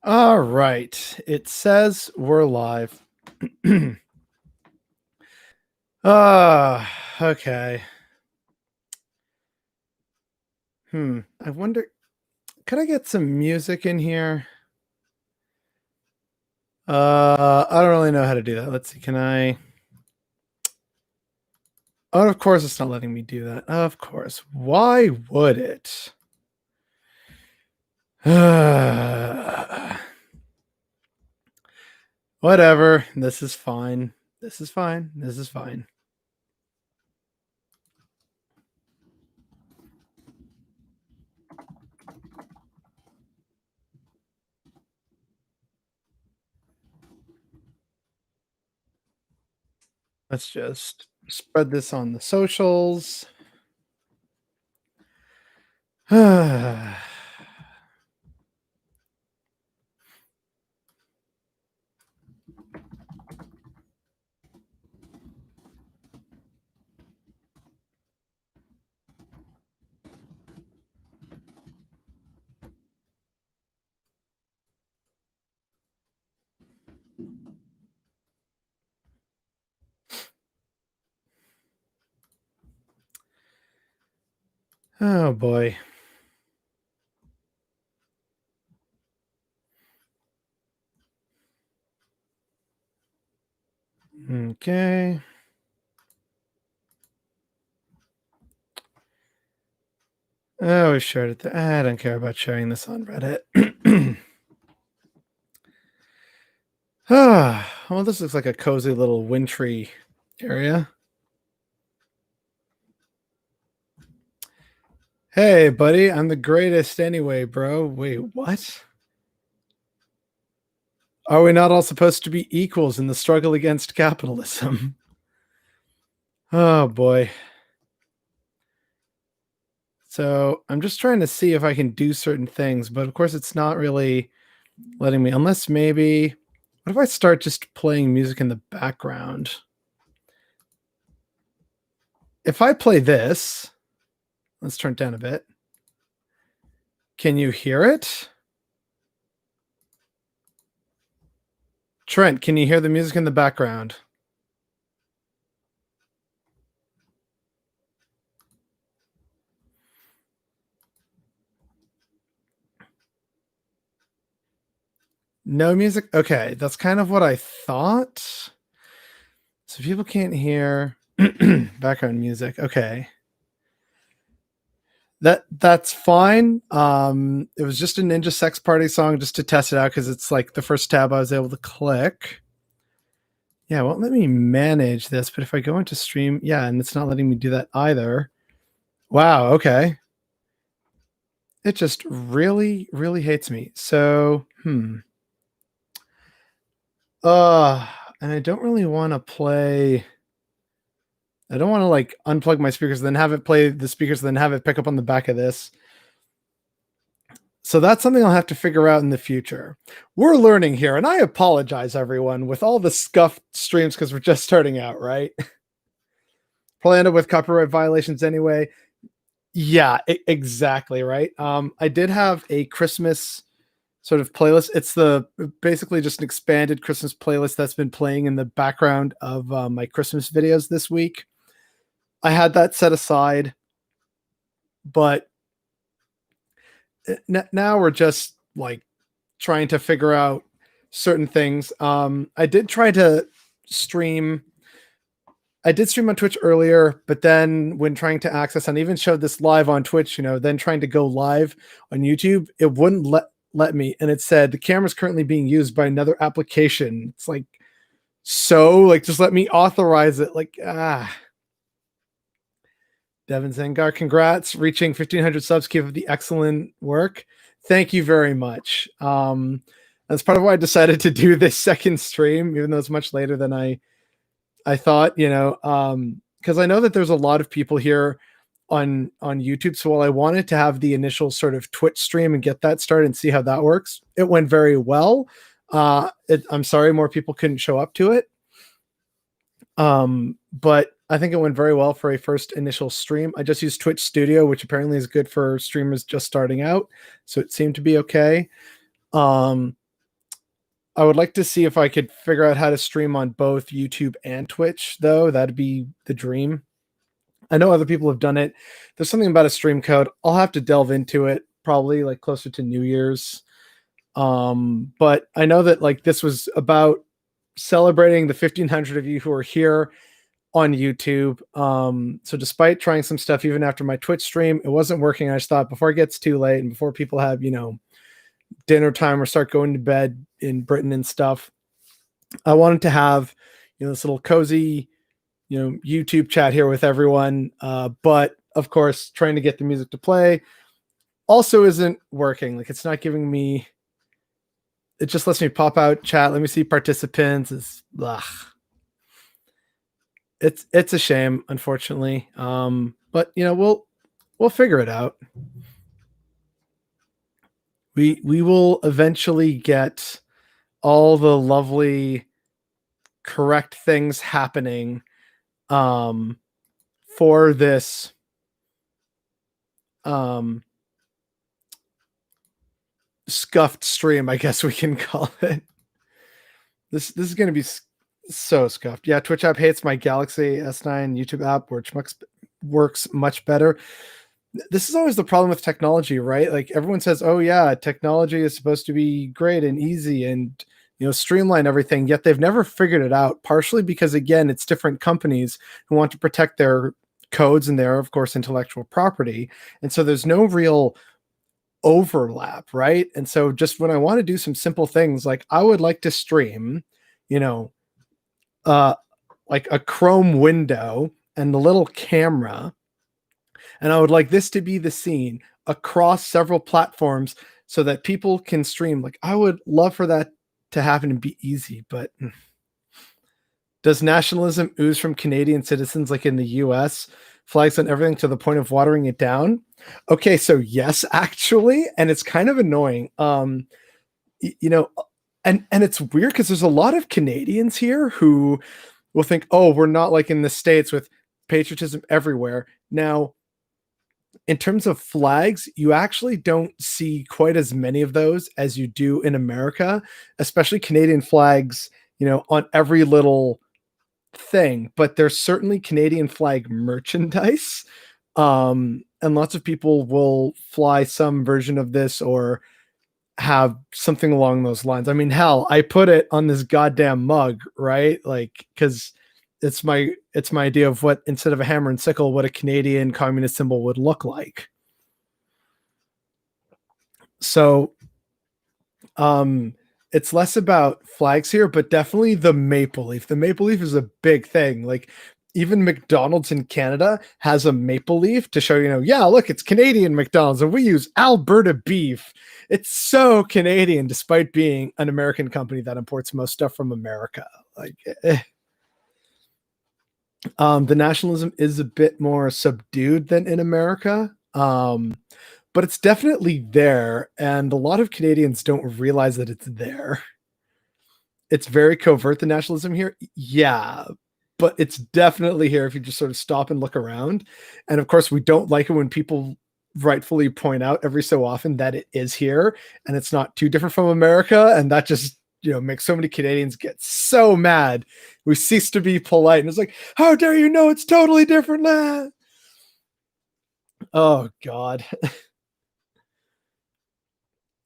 All right. It says we're live. Okay. I wonder, could I get some music in here? I don't really know how to do that. Let's see. Can I? Oh, of course it's not letting me do that. Of course. Why would it? Whatever. This is fine. This is fine. This is fine. Let's just spread this on the socials. Oh boy. Okay. Oh, we shared it. I don't care about sharing this on Reddit. Well, this looks like a cozy little wintry area. Hey, buddy, I'm the greatest anyway, bro. Wait, what? Are we not all supposed to be equals in the struggle against capitalism? Oh, boy. So I'm just trying to see if I can do certain things, but of course it's not really letting me, unless maybe, what if I start just playing music in the background? If I play this, let's turn it down a bit. Can you hear it? Trent, can you hear the music in the background? No music? Okay, that's kind of what I thought. So people can't hear background music. Okay. That's fine. It was just a Ninja Sex Party song just to test it out because it's like the first tab I was able to click. Yeah, it won't let me manage this, but if I go into stream, yeah, and it's not letting me do that either. Wow, okay. It just really, really hates me. So, and I don't really want to play. I don't want to like unplug my speakers, then have it play the speakers, then have it pick up on the back of this. So that's something I'll have to figure out in the future. We're learning here, and I apologize, everyone, with all the scuffed streams because we're just starting out, right? Probably end up with copyright violations anyway. Yeah, exactly, right? I did have a Christmas sort of playlist. It's the basically just an expanded Christmas playlist that's been playing in the background of my Christmas videos this week. I had that set aside, but now we're just like trying to figure out certain things. I did try to stream. I did stream on Twitch earlier, but then when trying to access and even showed this live on Twitch, then trying to go live on YouTube, it wouldn't let me. And it said the camera's currently being used by another application. It's like, so like, just let me authorize it. Like, Devin Zangar, congrats, reaching 1,500 subs. Keep up the excellent work. Thank you very much. That's part of why I decided to do this second stream, even though it's much later than I thought, because I know that there's a lot of people here on YouTube. So while I wanted to have the initial sort of Twitch stream and get that started and see how that works, it went very well. I'm sorry more people couldn't show up to it. But I think it went very well for a first initial stream. I just used Twitch Studio, which apparently is good for streamers just starting out. So it seemed to be okay. I would like to see if I could figure out how to stream on both YouTube and Twitch, though. That'd be the dream. I know other people have done it. There's something about a stream code. I'll have to delve into it probably like closer to New Year's. But I know that like this was about celebrating the 1,500 of you who are here on YouTube. So despite trying some stuff even after my Twitch stream, it wasn't working. I just thought before it gets too late and before people have, dinner time or start going to bed in Britain and stuff, I wanted to have, this little cozy, YouTube chat here with everyone. But of course, trying to get the music to play also isn't working. Like it's not giving me, it just lets me pop out chat. Let me see participants. It's a shame, unfortunately. But we'll figure it out. We will eventually get all the lovely correct things happening for this scuffed stream, I guess we can call it. This is going to be so scuffed. Yeah, Twitch app hates my Galaxy S9 YouTube app, which works much better. This is always the problem with technology, right? Like everyone says, oh yeah, technology is supposed to be great and easy and streamline everything, yet they've never figured it out, partially because again, it's different companies who want to protect their codes and their, of course, intellectual property. And so there's no real overlap, right? And so just when I want to do some simple things, like I would like to stream, like a Chrome window and the little camera, and I would like this to be the scene across several platforms so that people can stream. Like I would love for that to happen and be easy, but does nationalism ooze from Canadian citizens like in the US? Flags on everything to the point of watering it down? Okay, so yes, actually, and it's kind of annoying. And it's weird because there's a lot of Canadians here who will think, oh, we're not like in the States with patriotism everywhere. Now, in terms of flags, you actually don't see quite as many of those as you do in America, especially Canadian flags, on every little thing. But there's certainly Canadian flag merchandise. And lots of people will fly some version of this or have something along those lines. I mean, hell, I put it on this goddamn mug, right? Like, because it's my idea of what, instead of a hammer and sickle, what a Canadian communist symbol would look like. So it's less about flags here, but definitely the maple leaf. The maple leaf is a big thing. Like even McDonald's in Canada has a maple leaf to show, yeah, look, it's Canadian McDonald's and we use Alberta beef. It's so Canadian, despite being an American company that imports most stuff from America. Like, the nationalism is a bit more subdued than in America, but it's definitely there, and a lot of Canadians don't realize that it's there. It's very covert, the nationalism here. Yeah, but it's definitely here if you just sort of stop and look around. And of course, we don't like it when people rightfully point out every so often that it is here and it's not too different from America, and that just makes so many Canadians get so mad. We cease to be polite, and it's like, how dare you know it's totally different, lad? Oh God.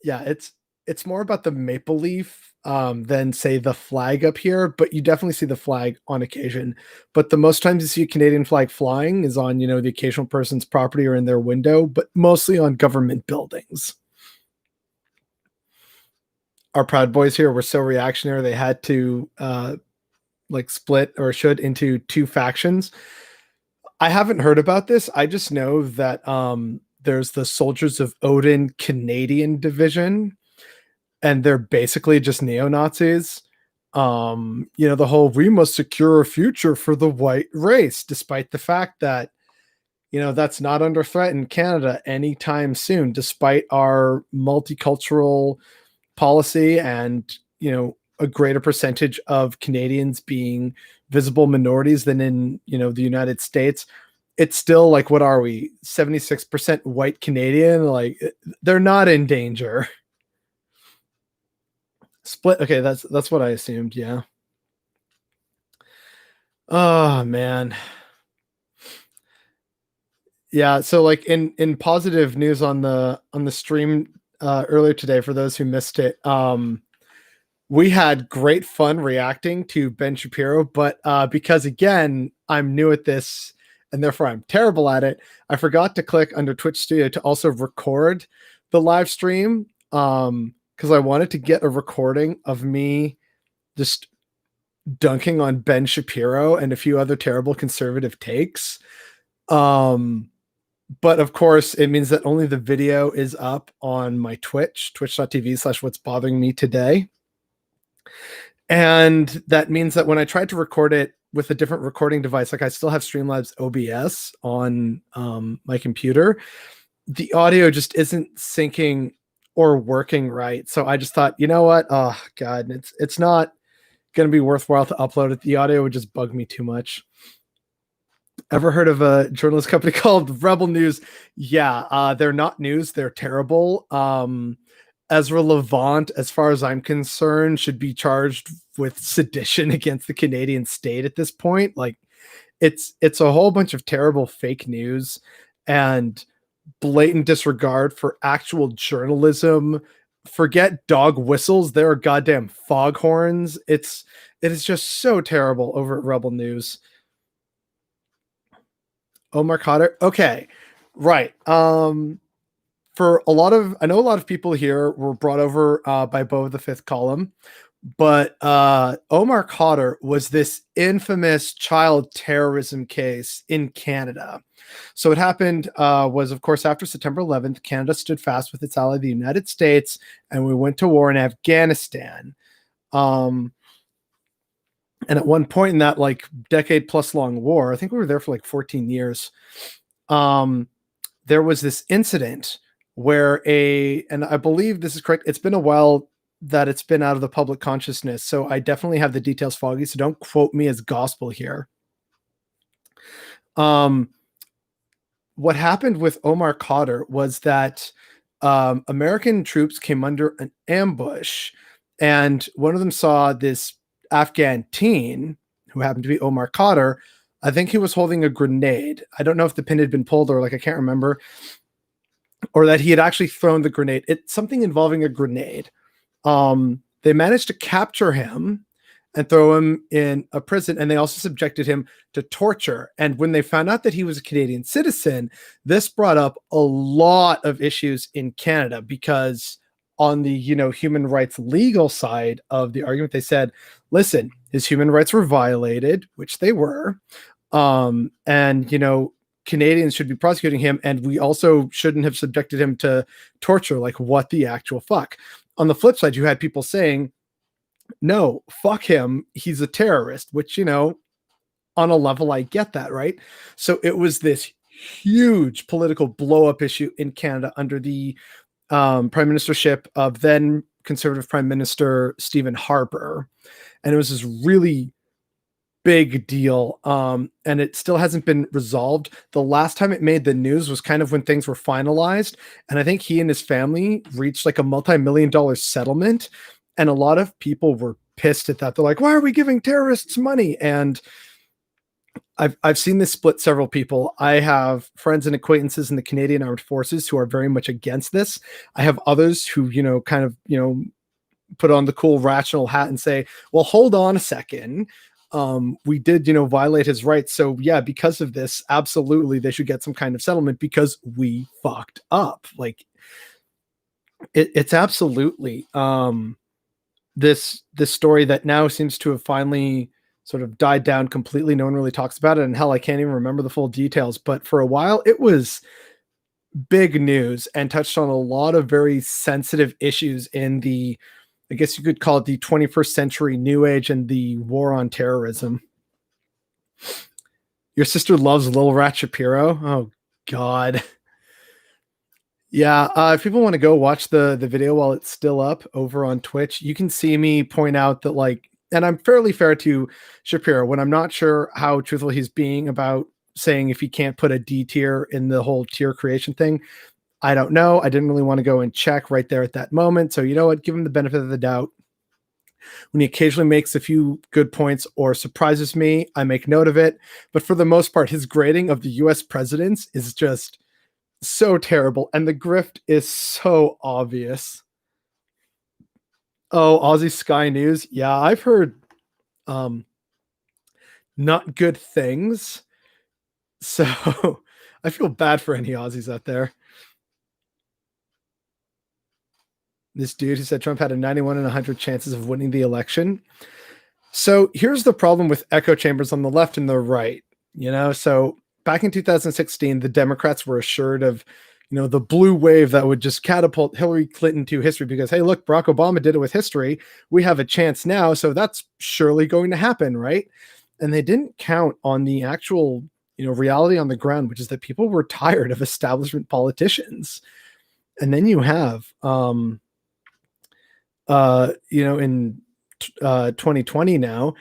Yeah, it's more about the maple leaf than say the flag up here, but you definitely see the flag on occasion. But the most times you see a Canadian flag flying is on, the occasional person's property or in their window, but mostly on government buildings. Our Proud Boys here were so reactionary they had to split or should into two factions. I haven't heard about this. I just know that there's the Soldiers of Odin Canadian division, and they're basically just neo-Nazis. The whole we must secure a future for the white race, despite the fact that that's not under threat in Canada anytime soon, despite our multicultural policy and a greater percentage of Canadians being visible minorities than in the United States. It's still like, what are we, 76% white Canadian? Like they're not in danger. Split. Okay, that's what I assumed. Yeah. Oh man. Yeah, so like in positive news on the stream earlier today, for those who missed it, we had great fun reacting to Ben Shapiro, but because again I'm new at this and therefore I'm terrible at it, I forgot to click under Twitch Studio to also record the live stream, because I wanted to get a recording of me just dunking on Ben Shapiro and a few other terrible conservative takes. But of course, it means that only the video is up on my Twitch, twitch.tv/what's bothering me today. And that means that when I tried to record it with a different recording device, like I still have Streamlabs OBS on my computer, the audio just isn't syncing or working right. So I just thought, you know what? Oh God, it's not going to be worthwhile to upload it. The audio would just bug me too much. Ever heard of a journalist company called Rebel News? Yeah, they're not news. They're terrible. Ezra Levant, as far as I'm concerned, should be charged with sedition against the Canadian state at this point. Like, it's a whole bunch of terrible fake news and blatant disregard for actual journalism. Forget dog whistles. There are goddamn foghorns. It is just so terrible over at Rebel News. Omar Khadr. Okay. Right. For a lot of, I know a lot of people here were brought over by Beau of the Fifth Column, but Omar Khadr was this infamous child terrorism case in Canada. So what happened was, of course, after September 11th, Canada stood fast with its ally, the United States, and we went to war in Afghanistan. And at one point in that like decade plus long war, I think we were there for like 14 years. There was this incident where and I believe this is correct, it's been a while that it's been out of the public consciousness, so I definitely have the details foggy, so don't quote me as gospel here. What happened with Omar Khadr was that American troops came under an ambush, and one of them saw this Afghan teen who happened to be Omar Khadr. I think he was holding a grenade. I don't know if the pin had been pulled or like I can't remember, or that he had actually thrown the grenade. It's something involving a grenade. They managed to capture him and throw him in a prison, and they also subjected him to torture. And when they found out that he was a Canadian citizen, this brought up a lot of issues in Canada, because on the, human rights legal side of the argument, they said, listen, his human rights were violated, which they were. And, Canadians should be prosecuting him, and we also shouldn't have subjected him to torture. Like, what the actual fuck? On the flip side, you had people saying, no, fuck him, he's a terrorist, which, on a level, I get that, right? So it was this huge political blow-up issue in Canada under the prime ministership of then Conservative Prime Minister Stephen Harper. And it was this really big deal, and it still hasn't been resolved. The last time it made the news was kind of when things were finalized, and I think he and his family reached like a multi-million-dollar settlement, and a lot of people were pissed at that. They're like, why are we giving terrorists money? And I've seen this split several people. I have friends and acquaintances in the Canadian Armed Forces who are very much against this. I have others who, kind of, put on the cool rational hat and say, well, hold on a second. We did, violate his rights. So yeah, because of this, absolutely, they should get some kind of settlement because we fucked up. Like it's absolutely this story that now seems to have finally sort of died down completely. No one really talks about it. And hell, I can't even remember the full details, but for a while it was big news and touched on a lot of very sensitive issues in the, I guess you could call it the 21st century new age and the war on terrorism. Your sister loves Lil Rat Shapiro. Oh God. Yeah. If people want to go watch the video while it's still up over on Twitch, you can see me point out that and I'm fairly fair to Shapiro when I'm not sure how truthful he's being about saying if he can't put a D tier in the whole tier creation thing. I don't know. I didn't really want to go and check right there at that moment. So you know what? Give him the benefit of the doubt. When he occasionally makes a few good points or surprises me, I make note of it. But for the most part, his grading of the US presidents is just so terrible. And the grift is so obvious. Oh, Aussie Sky News. Yeah, I've heard not good things. So I feel bad for any Aussies out there. This dude who said Trump had a 91 in 100 chances of winning the election. So here's the problem with echo chambers on the left and the right. So back in 2016, the Democrats were assured of, the blue wave that would just catapult Hillary Clinton to history because, hey, look, Barack Obama did it with history. We have a chance now. So that's surely going to happen, right? And they didn't count on the actual, reality on the ground, which is that people were tired of establishment politicians. And then you have, in 2020 now,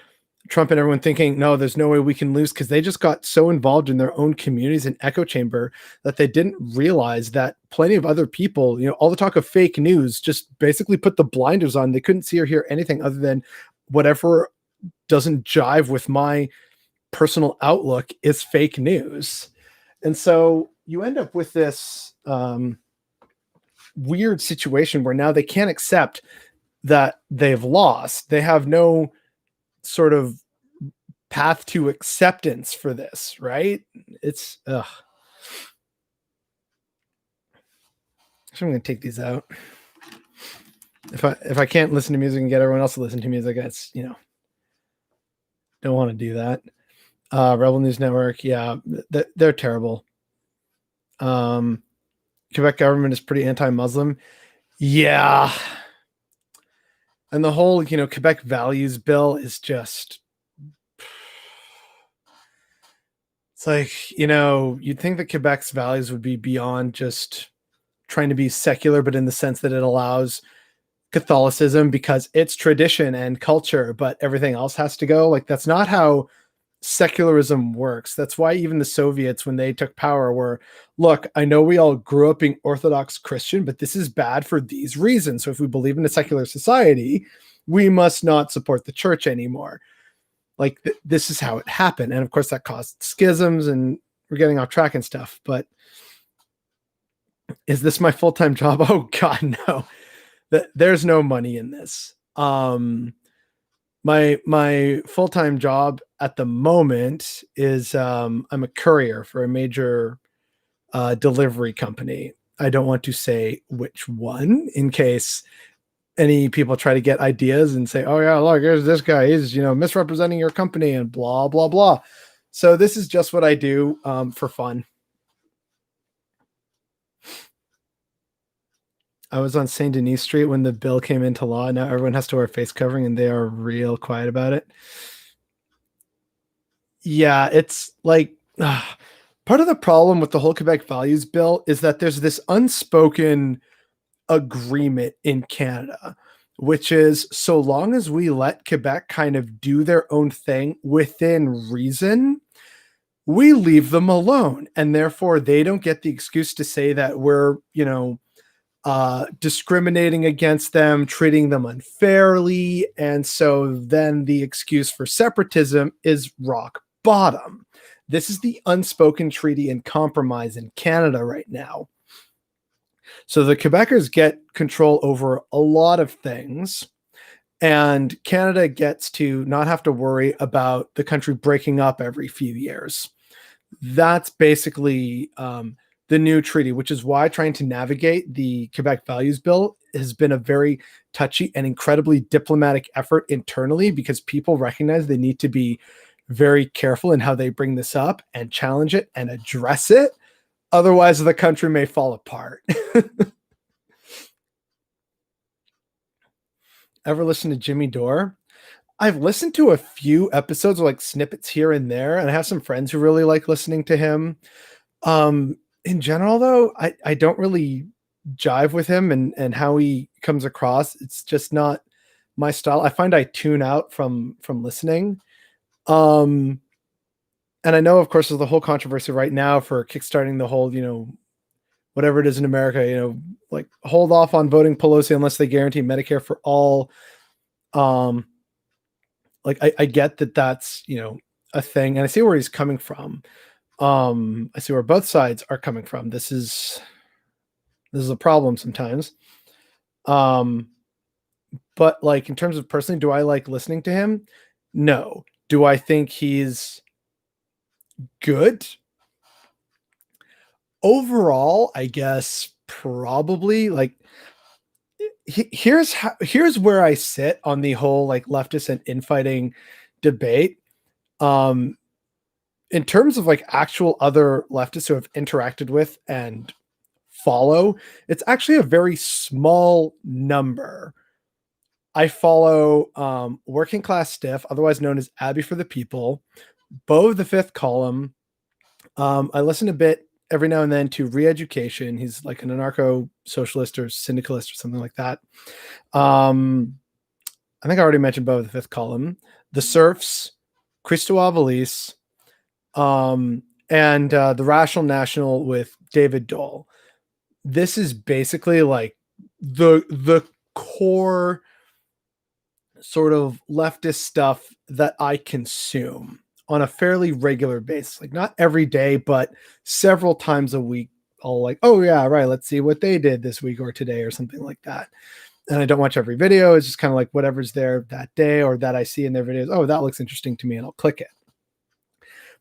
Trump and everyone thinking, no, there's no way we can lose because they just got so involved in their own communities and echo chamber that they didn't realize that plenty of other people, all the talk of fake news just basically put the blinders on. They couldn't see or hear anything other than whatever doesn't jive with my personal outlook is fake news. And so you end up with this weird situation where now they can't accept that they've lost. They have no sort of path to acceptance for this, right? It's So I'm going to take these out. If I can't listen to music and get everyone else to listen to music, that's, don't want to do that. Rebel News Network, yeah, they're terrible. Quebec government is pretty anti-Muslim. Yeah. And the whole, Quebec values bill is just, it's like, you'd think that Quebec's values would be beyond just trying to be secular, but in the sense that it allows Catholicism because it's tradition and culture, but everything else has to go. Like, that's not how secularism works. That's why even the Soviets, when they took power, were, look, I know we all grew up being Orthodox Christian, but this is bad for these reasons. So if we believe in a secular society, we must not support the church anymore. Like, this is how it happened. And of course that caused schisms, and we're getting off track and stuff, but is this my full-time job? Oh God, no. There's no money in this. My full-time job at the moment is I'm a courier for a major delivery company. I don't want to say which one in case any people try to get ideas and say, oh yeah, look, here's this guy, he's misrepresenting your company and blah blah blah. So this is just what I do for fun. I was on Saint Denis Street when the bill came into law. Now everyone has to wear face covering and they are real quiet about it. Yeah, it's like part of the problem with the whole Quebec values bill is that there's this unspoken agreement in Canada, which is so long as we let Quebec kind of do their own thing within reason, we leave them alone. And therefore they don't get the excuse to say that we're, discriminating against them, treating them unfairly. And so then the excuse for separatism is rock bottom. This is the unspoken treaty and compromise in Canada right now. So the Quebecers get control over a lot of things, and Canada gets to not have to worry about the country breaking up every few years. That's basically the new treaty, which is why trying to navigate the Quebec Values Bill has been a very touchy and incredibly diplomatic effort internally, because people recognize they need to be very careful in how they bring this up and challenge it and address it. Otherwise, the country may fall apart. Ever listen to Jimmy Dore? I've listened to a few episodes, like snippets here and there, and I have some friends who really like listening to him. In general, though, I don't really jive with him and how he comes across. It's just not my style. I find I tune out from listening. And I know, of course, there's the whole controversy right now for kickstarting the whole, whatever it is in America, like hold off on voting Pelosi unless they guarantee Medicare for all. Like I get that that's, a thing, and I see where he's coming from. I see where both sides are coming from. This is a problem sometimes. But like in terms of personally, do I like listening to him? No. Do I think he's good? Overall, I guess probably. Like here's where I sit on the whole like leftist and infighting debate. In terms of like actual other leftists who have interacted with and follow, it's actually a very small number. I follow Working Class Stiff, otherwise known as Abby for the People, Bo of the Fifth Column. I listen a bit every now and then to Re-Education. He's like an anarcho-socialist or syndicalist or something like that. I think I already mentioned Bo of the Fifth Column. The Serfs, Christo Avalis, and The Rational National with David Dole. This is basically like the core sort of leftist stuff that I consume on a fairly regular basis. Like not every day, but several times a week. I'll like, oh yeah, right, let's see what they did this week or today or something like that. And I don't watch every video. It's just kind of like whatever's there that day or that I see in their videos. Oh, that looks interesting to me, and I'll click it.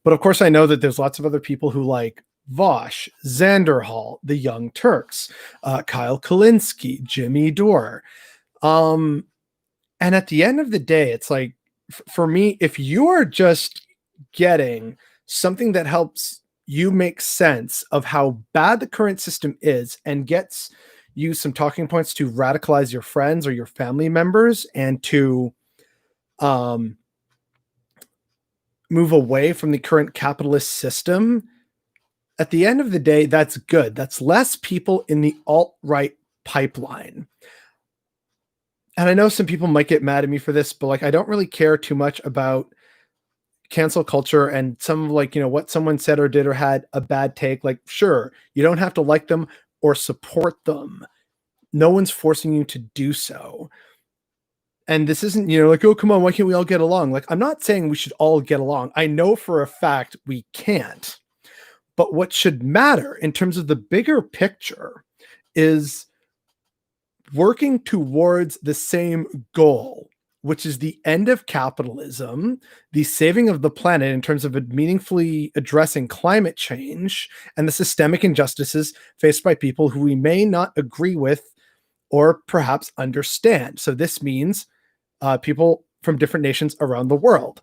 But of course, I know that there's lots of other people who like Vosh, Xanderhall, the Young Turks, Kyle Kulinski, Jimmy Dore. And at the end of the day, it's like, for me, if you are just getting something that helps you make sense of how bad the current system is and gets you some talking points to radicalize your friends or your family members and to move away from the current capitalist system, at the end of the day, that's good. That's less people in the alt-right pipeline. And I know some people might get mad at me for this, but like, I don't really care too much about cancel culture and some like, what someone said or did or had a bad take. Like, sure, you don't have to like them or support them. No one's forcing you to do so. And this isn't, like, oh, come on, why can't we all get along? Like, I'm not saying we should all get along. I know for a fact we can't. But what should matter in terms of the bigger picture is working towards the same goal, which is the end of capitalism, the saving of the planet in terms of meaningfully addressing climate change and the systemic injustices faced by people who we may not agree with or perhaps understand. So this means people from different nations around the world,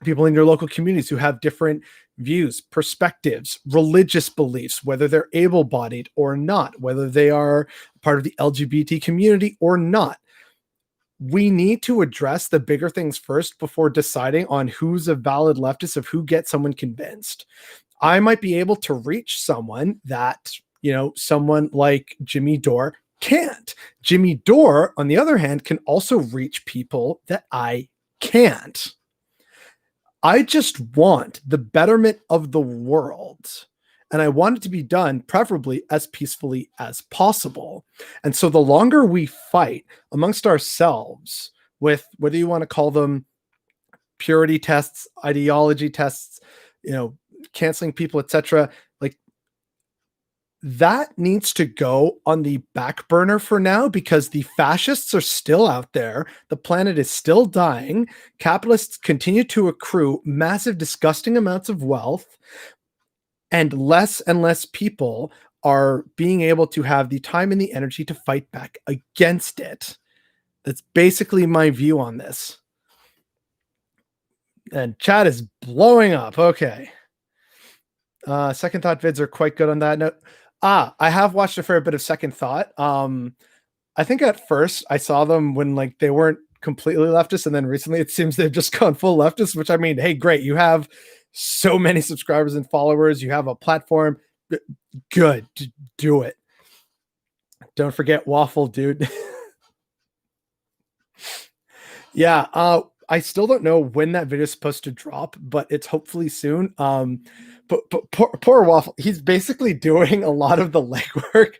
people in your local communities who have different views, perspectives, religious beliefs, whether they're able-bodied or not, whether they are part of the LGBT community or not. We need to address the bigger things first before deciding on who's a valid leftist, of who gets someone convinced. I might be able to reach someone that, someone like Jimmy Dore can't. Jimmy Dore, on the other hand, can also reach people that I can't. I just want the betterment of the world, and I want it to be done preferably as peacefully as possible. And so the longer we fight amongst ourselves with whether you want to call them purity tests, ideology tests, canceling people, etc., like that needs to go on the back burner for now, because the fascists are still out there. The planet is still dying. Capitalists continue to accrue massive, disgusting amounts of wealth, and less people are being able to have the time and the energy to fight back against it. That's basically my view on this. And chat is blowing up. Okay. Second Thought vids are quite good on that note. I have watched a fair bit of Second Thought. I think at first I saw them when like they weren't completely leftist, and then recently it seems they've just gone full leftist, which, I mean, hey, great. You have so many subscribers and followers. You have a platform. Good. Do it. Don't forget Waffle, dude. Yeah. I still don't know when that video is supposed to drop, but it's hopefully soon. But poor Waffle, he's basically doing a lot of the legwork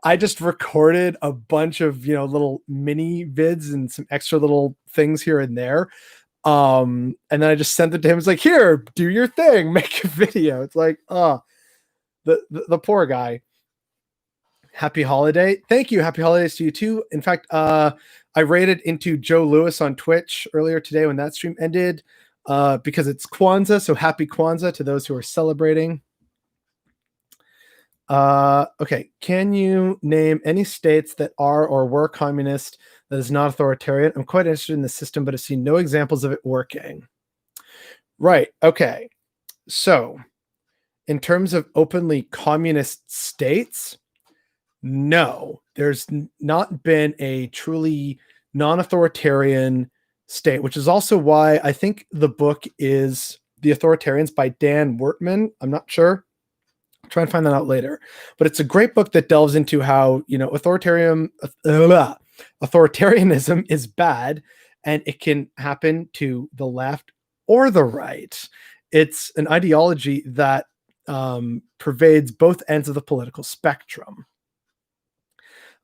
I just recorded a bunch of, little mini vids and some extra little things here and there. And then I just sent it to him. It's like, here, do your thing, make a video. It's like, the poor guy. Happy holiday. Thank you. Happy holidays to you too. In fact, I raided into Joe Lewis on Twitch earlier today when that stream ended, because it's Kwanzaa. So happy Kwanzaa to those who are celebrating. Okay. Can you name any states that are or were communist that is not authoritarian? I'm quite interested in the system, but I've seen no examples of it working. Right. Okay. So in terms of openly communist states, no, there's not been a truly non-authoritarian state, which is also why I think the book is The Authoritarians by Dan Wertman. I'm not sure. I'll try and find that out later. But it's a great book that delves into how, authoritarianism is bad and it can happen to the left or the right. It's an ideology that pervades both ends of the political spectrum.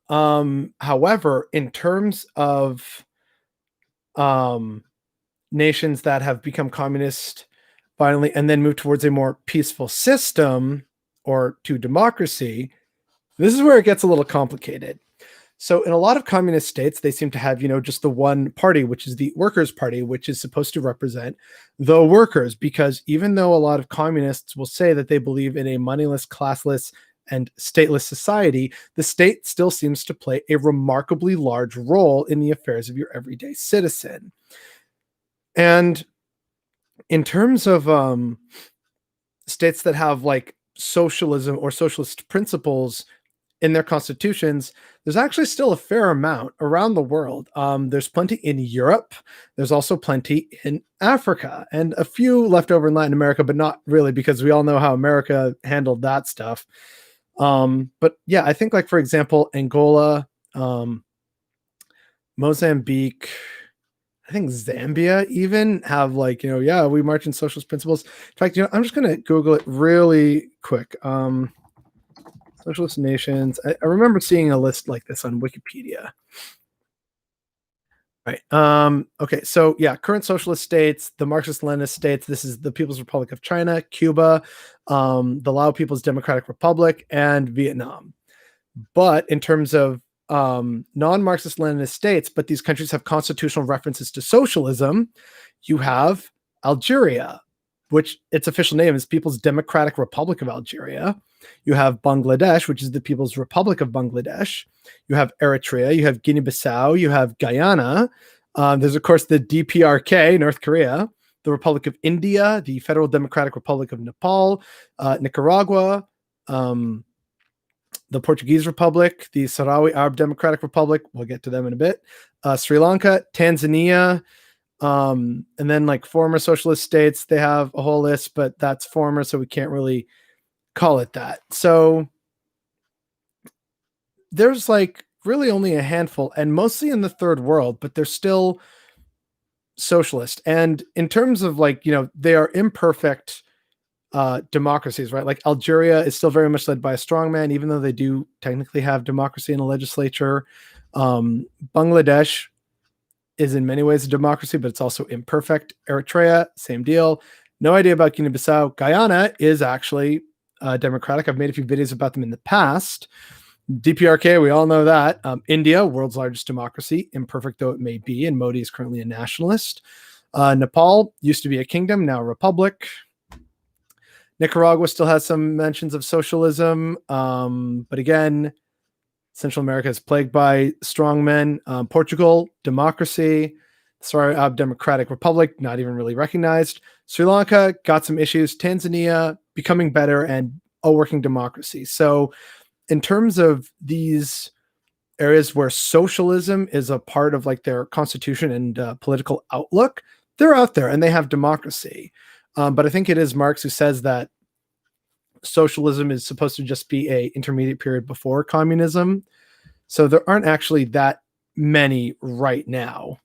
However, in terms of nations that have become communist finally and then move towards a more peaceful system or to democracy, this is where it gets a little complicated. So in a lot of communist states, they seem to have, just the one party, which is the Workers' Party, which is supposed to represent the workers, because even though a lot of communists will say that they believe in a moneyless, classless, and stateless society, the state still seems to play a remarkably large role in the affairs of your everyday citizen. And in terms of states that have like socialism or socialist principles in their constitutions, there's actually still a fair amount around the world. There's plenty in Europe. There's also plenty in Africa and a few left over in Latin America, but not really, because we all know how America handled that stuff. But yeah, I think, like, for example, Angola, Mozambique, I think Zambia even have like, we march in socialist principles. In fact, I'm just going to Google it really quick. Socialist nations. I remember seeing a list like this on Wikipedia. Right. Okay. So yeah, current socialist states, the Marxist-Leninist states. This is the People's Republic of China, Cuba, the Lao People's Democratic Republic, and Vietnam. But in terms of non-Marxist-Leninist states, but these countries have constitutional references to socialism, you have Algeria, which its official name is People's Democratic Republic of Algeria. You have Bangladesh, which is the People's Republic of Bangladesh. You have Eritrea. You have Guinea-Bissau. You have Guyana. There's, of course, the DPRK, North Korea, the Republic of India, the Federal Democratic Republic of Nepal, Nicaragua, the Portuguese Republic, the Sahrawi Arab Democratic Republic. We'll get to them in a bit. Sri Lanka, Tanzania, and then like former socialist states. They have a whole list, but that's former, so we can't really call it that. So there's like really only a handful, and mostly in the third world, but they're still socialist. And in terms of like, they are imperfect democracies, right? Like Algeria is still very much led by a strongman, even though they do technically have democracy in a legislature. Bangladesh is in many ways a democracy, but it's also imperfect. Eritrea, same deal. No idea about Guinea-Bissau. Guyana is actually democratic. I've made a few videos about them in the past. DPRK, we all know that. India, world's largest democracy, imperfect though it may be, and Modi is currently a nationalist. Nepal used to be a kingdom, now a republic. Nicaragua still has some mentions of socialism, but again, Central America is plagued by strongmen. Portugal, democracy. Sahrawi Democratic Republic, not even really recognized. Sri Lanka got some issues. Tanzania becoming better and a working democracy. So in terms of these areas where socialism is a part of like their constitution and political outlook, they're out there and they have democracy. But I think it is Marx who says that socialism is supposed to just be a intermediate period before communism. So there aren't actually that many right now.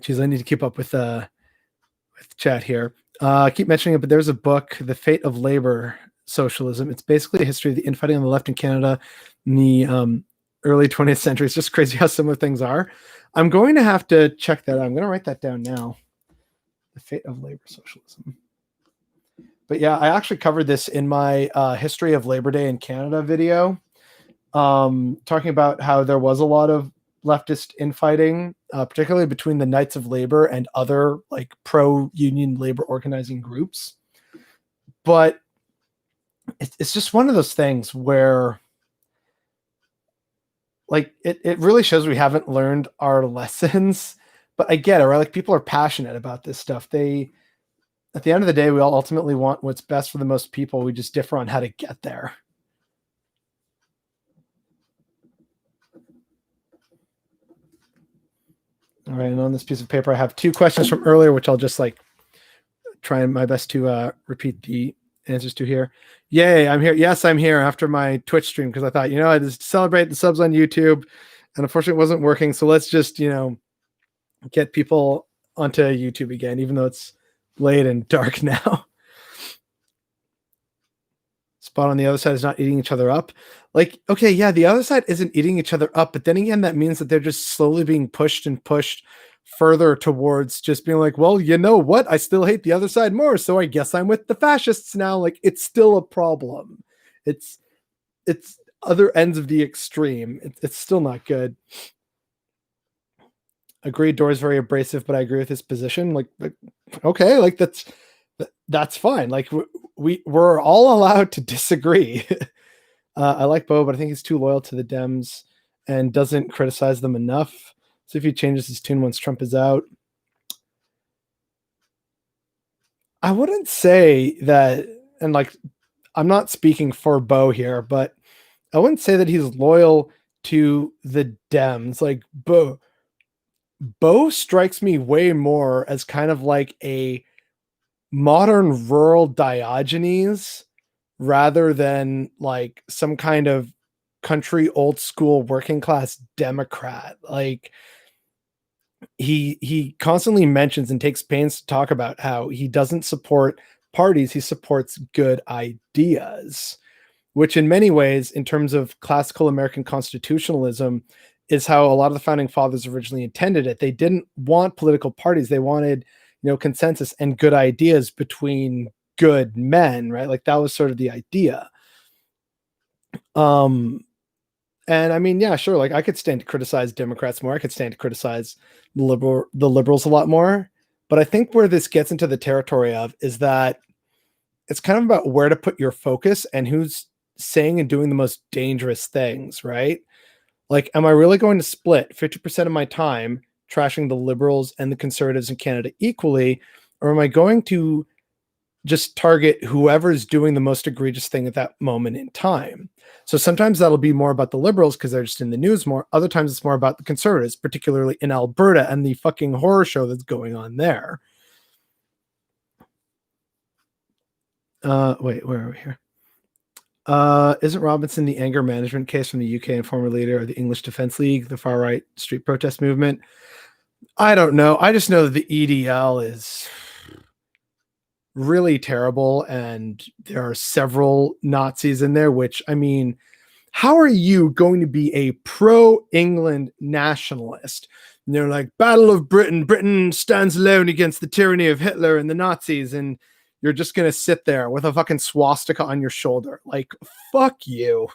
Geez, I need to keep up with chat here. I keep mentioning it, but there's a book, The Fate of Labor, socialism. It's basically a history of the infighting on the left in Canada in the early 20th century. It's just crazy how similar things are. I'm going to have to check that out. I'm going to write that down now. The fate of labor socialism. But yeah, I actually covered this in my history of Labor Day in Canada video, talking about how there was a lot of leftist infighting, particularly between the Knights of Labor and other like pro-union labor organizing groups. But it's just one of those things where like it really shows we haven't learned our lessons. But I get it, right? Like people are passionate about this stuff. At the end of the day, we all ultimately want what's best for the most people. We just differ on how to get there. All right, and on this piece of paper, I have 2 questions from earlier, which I'll just like try my best to repeat the answers to here. Yay, I'm here. Yes, I'm here after my Twitch stream because I thought, I just celebrate the subs on YouTube, and unfortunately it wasn't working. So let's just, get people onto YouTube again, even though it's late and dark now. Spot on the other side is not eating each other up. Like, okay, yeah, the other side isn't eating each other up, but then again, that means that they're just slowly being pushed further towards just being like, well, you know what? I still hate the other side more, so I guess I'm with the fascists now. Like, it's still a problem. It's other ends of the extreme. It's still not good. Agreed, Dory's very abrasive, but I agree with his position. Like okay, like that's fine. Like we're all allowed to disagree. I like Bo, but I think he's too loyal to the Dems and doesn't criticize them enough. So if he changes his tune once Trump is out, I wouldn't say that. And like, I'm not speaking for Bo here, but I wouldn't say that he's loyal to the Dems. Like Bo strikes me way more as kind of like a modern rural Diogenes rather than like some kind of country old school working class Democrat. Like he constantly mentions and takes pains to talk about how he doesn't support parties, he supports good ideas, which in many ways, in terms of classical American constitutionalism, is how a lot of the founding fathers originally intended it. They didn't want political parties. They wanted, consensus and good ideas between good men, right? Like that was sort of the idea. And I mean, yeah, sure. Like I could stand to criticize Democrats more. I could stand to criticize the liberals a lot more. But I think where this gets into the territory of is that it's kind of about where to put your focus and who's saying and doing the most dangerous things, right? Like, am I really going to split 50% of my time trashing the liberals and the conservatives in Canada equally? Or am I going to just target whoever's doing the most egregious thing at that moment in time? So sometimes that'll be more about the liberals because they're just in the news more. Other times it's more about the conservatives, particularly in Alberta and the fucking horror show that's going on there. Wait, where are we here? Isn't Robinson the anger management case from the UK and former leader of the English Defence League, the far right street protest movement? I don't know. I just know that the EDL is really terrible, and there are several Nazis in there, which, I mean, how are you going to be a pro-England nationalist? And they're like, Battle of Britain, Britain stands alone against the tyranny of Hitler and the Nazis, and you're just going to sit there with a fucking swastika on your shoulder. Like, fuck you.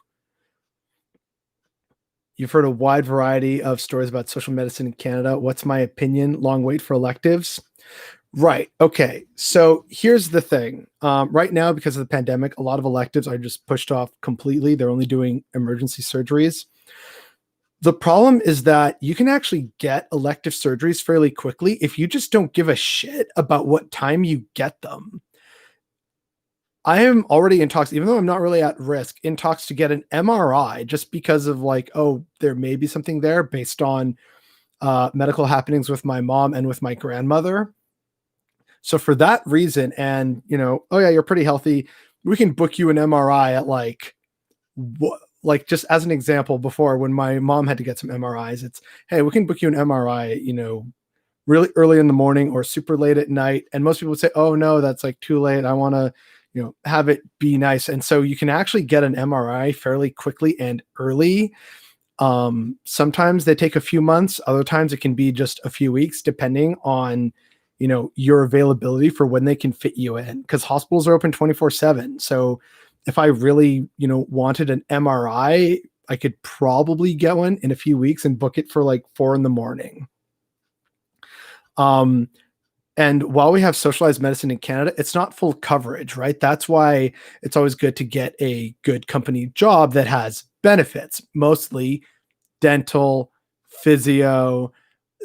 You've heard a wide variety of stories about social medicine in Canada. What's my opinion? Long wait for electives. Right. Okay. So here's the thing. Right now, because of the pandemic, a lot of electives are just pushed off completely. They're only doing emergency surgeries. The problem is that you can actually get elective surgeries fairly quickly if you just don't give a shit about what time you get them. I am already in talks, even though I'm not really at risk, in talks to get an MRI just because of like, oh, there may be something there based on medical happenings with my mom and with my grandmother. So for that reason, and oh yeah, you're pretty healthy, we can book you an MRI at like just as an example, before when my mom had to get some MRIs, it's, hey, we can book you an MRI, really early in the morning or super late at night. And most people would say, oh no, that's like too late. I want to, have it be nice. And so you can actually get an MRI fairly quickly and early. Sometimes they take a few months. Other times it can be just a few weeks, depending on, your availability for when they can fit you in, because hospitals are open 24/7. So if I really, wanted an MRI, I could probably get one in a few weeks and book it for like 4 a.m. And while we have socialized medicine in Canada, it's not full coverage, right? That's why it's always good to get a good company job that has benefits, mostly dental, physio,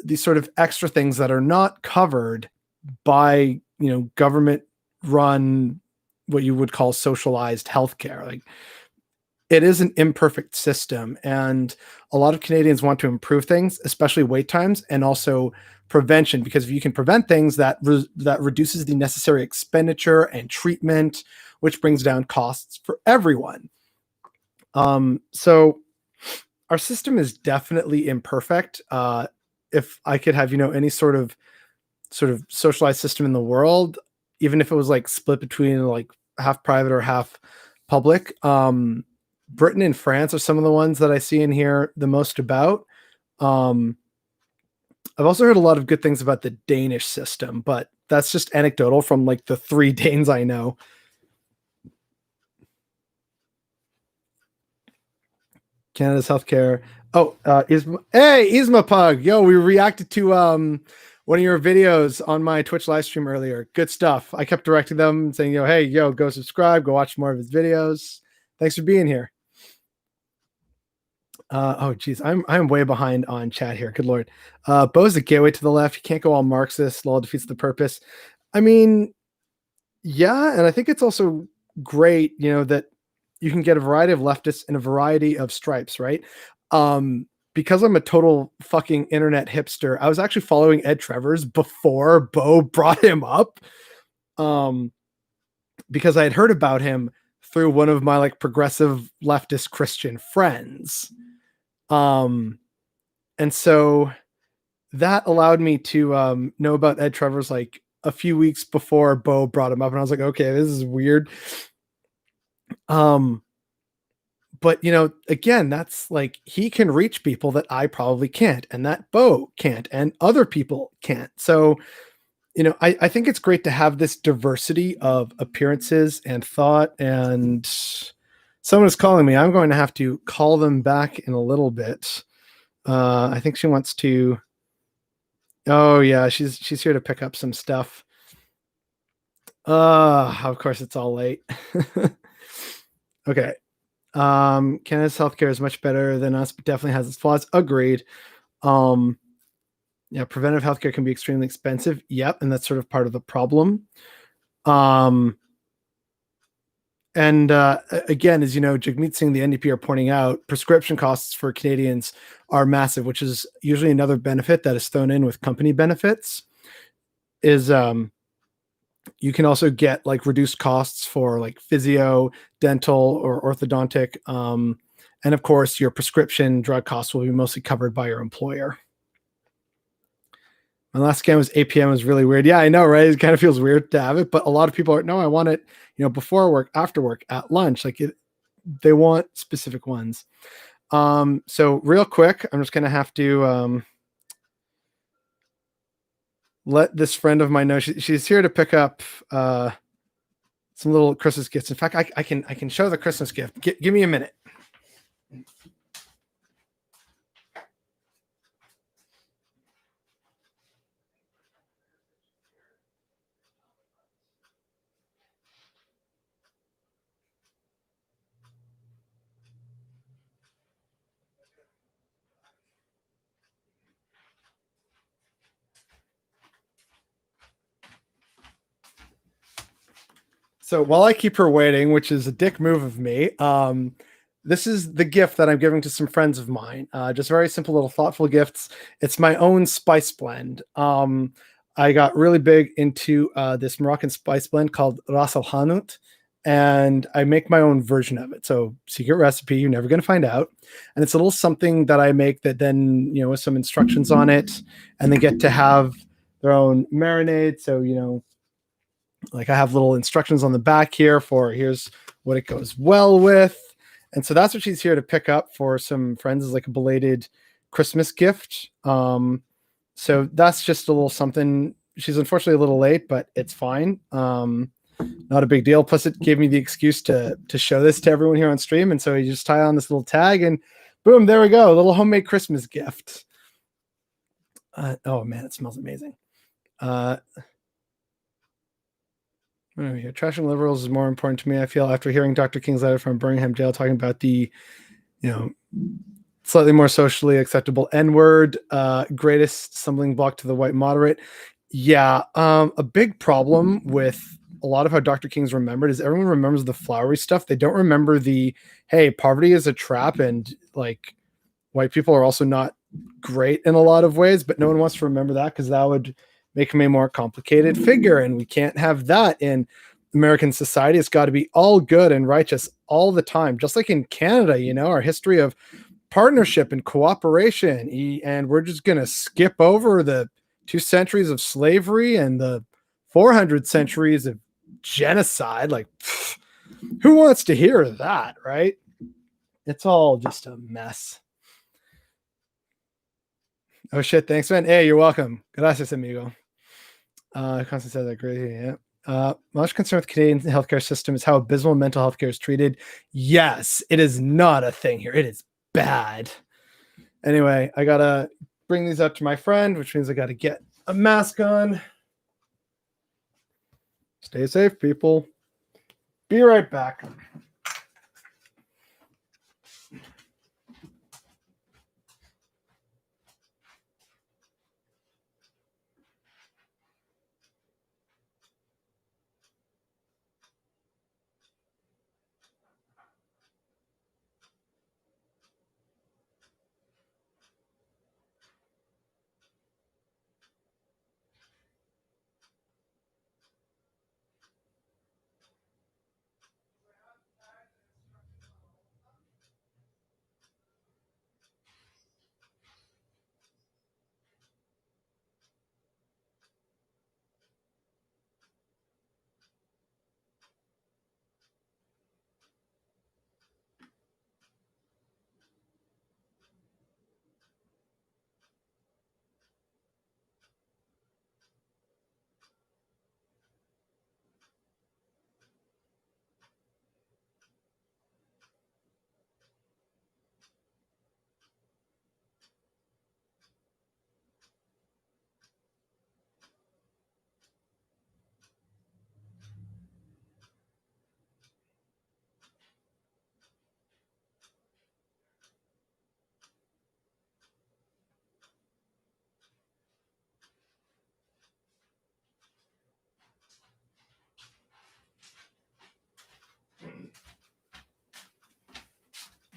these sort of extra things that are not covered by, government run, what you would call socialized healthcare. Like, it is an imperfect system, and a lot of Canadians want to improve things, especially wait times and also prevention, because if you can prevent things, that reduces the necessary expenditure and treatment, which brings down costs for everyone. So our system is definitely imperfect. If I could have, any sort of socialized system in the world, even if it was like split between like half private or half public, Britain and France are some of the ones that I see and hear the most about. I've also heard a lot of good things about the Danish system, but that's just anecdotal from like the 3 Danes I know. Canada's healthcare. Oh, Isma Pug. Yo, we reacted to one of your videos on my Twitch live stream earlier. Good stuff. I kept directing them saying, hey, go subscribe, go watch more of his videos. Thanks for being here. Oh geez, I'm way behind on chat here. Good Lord. Bo's a gateway to the left. You can't go all Marxist. Law defeats the purpose. I mean, yeah, and I think it's also great, that you can get a variety of leftists in a variety of stripes, right? Because I'm a total fucking internet hipster, I was actually following Ed Travers before Bo brought him up. Because I had heard about him through one of my like progressive leftist Christian friends. And so that allowed me to know about Ed Travers like a few weeks before Bo brought him up, and I was like, okay, this is weird. But again, that's like, he can reach people that I probably can't, and that Bo can't, and other people can't. So, I think it's great to have this diversity of appearances and thought. And someone is calling me. I'm going to have to call them back in a little bit. I think she wants to. Oh yeah, she's here to pick up some stuff. Of course it's all late. Okay. Canada's healthcare is much better than us, but definitely has its flaws. Agreed. Yeah, preventive healthcare can be extremely expensive. Yep, and that's sort of part of the problem. And again, as Jagmeet Singh, the NDP, are pointing out, prescription costs for Canadians are massive, which is usually another benefit that is thrown in with company benefits. Is you can also get like reduced costs for like physio, dental, or orthodontic. And of course, your prescription drug costs will be mostly covered by your employer. My last scam was APM. Was really weird. Yeah, I know, right? It kind of feels weird to have it, but a lot of people are, no, I want it, before work, after work, at lunch. Like they want specific ones. So real quick, I'm just going to have to let this friend of mine know she's here to pick up some little Christmas gifts. In fact, I can show the Christmas gift. Give me a minute. So while I keep her waiting, which is a dick move of me, this is the gift that I'm giving to some friends of mine. Just very simple little thoughtful gifts. It's my own spice blend. I got really big into this Moroccan spice blend called Ras Al Hanout, and I make my own version of it. So secret recipe, you're never going to find out. And it's a little something that I make that then, with some instructions on it, and they get to have their own marinade. So, Like I have little instructions on the back here for here's what it goes well with. And so that's what she's here to pick up for some friends as like a belated Christmas gift. So that's just a little something. She's unfortunately a little late, but it's fine. Not a big deal. Plus, it gave me the excuse to show this to everyone here on stream. And so you just tie on this little tag, and boom, there we go. A little homemade Christmas gift. Oh man, it smells amazing. Trashing liberals is more important to me, I feel, after hearing Dr. King's letter from Birmingham jail talking about the, slightly more socially acceptable N-word, greatest stumbling block to the white moderate. Yeah, a big problem with a lot of how Dr. King's remembered is everyone remembers the flowery stuff. They don't remember the, hey, poverty is a trap, and like white people are also not great in a lot of ways, but no one wants to remember that because that would make him a more complicated figure, and we can't have that in American society. It's got to be all good and righteous all the time, just like in Canada, our history of partnership and cooperation, and we're just going to skip over the 2 centuries of slavery and the 400 centuries of genocide. Like, who wants to hear that, right? It's all just a mess. Oh shit, thanks, man. Hey, you're welcome. Gracias, amigo. Constance said that great. Yeah. Much concern with the Canadian healthcare system is how abysmal mental health care is treated. Yes, it is not a thing here. It is bad. Anyway, I gotta bring these up to my friend, which means I gotta get a mask on. Stay safe, people. Be right back.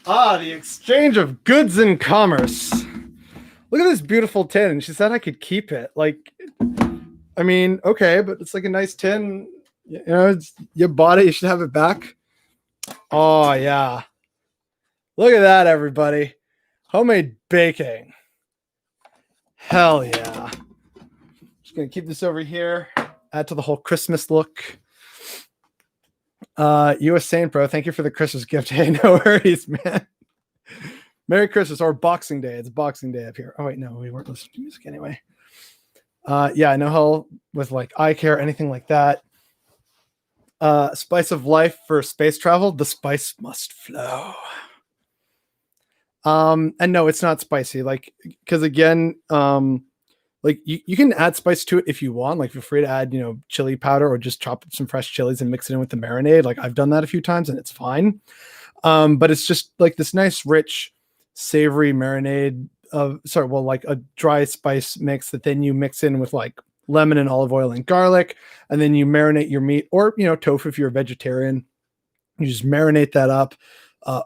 The exchange of goods and commerce. Look at this beautiful tin. She said I could keep it. Like, I mean, okay, but it's like a nice tin. You bought it. You should have it back. Oh, yeah. Look at that, everybody. Homemade baking. Hell yeah. Just going to keep this over here. Add to the whole Christmas look. US Saint, bro. Thank you for the Christmas gift. Hey, no worries, man. Merry Christmas, or Boxing Day. It's Boxing Day up here. Oh, wait, no, we weren't listening to music anyway. Yeah, no hell with like eye care, anything like that. Spice of life for space travel. The spice must flow. And no, it's not spicy. Like, because again, like you can add spice to it if you want. Like, feel free to add, chili powder or just chop up some fresh chilies and mix it in with the marinade. Like, I've done that a few times and it's fine. But it's just like this nice, rich, savory marinade like a dry spice mix that then you mix in with like lemon and olive oil and garlic, and then you marinate your meat or, tofu if you're a vegetarian. You just marinate that up.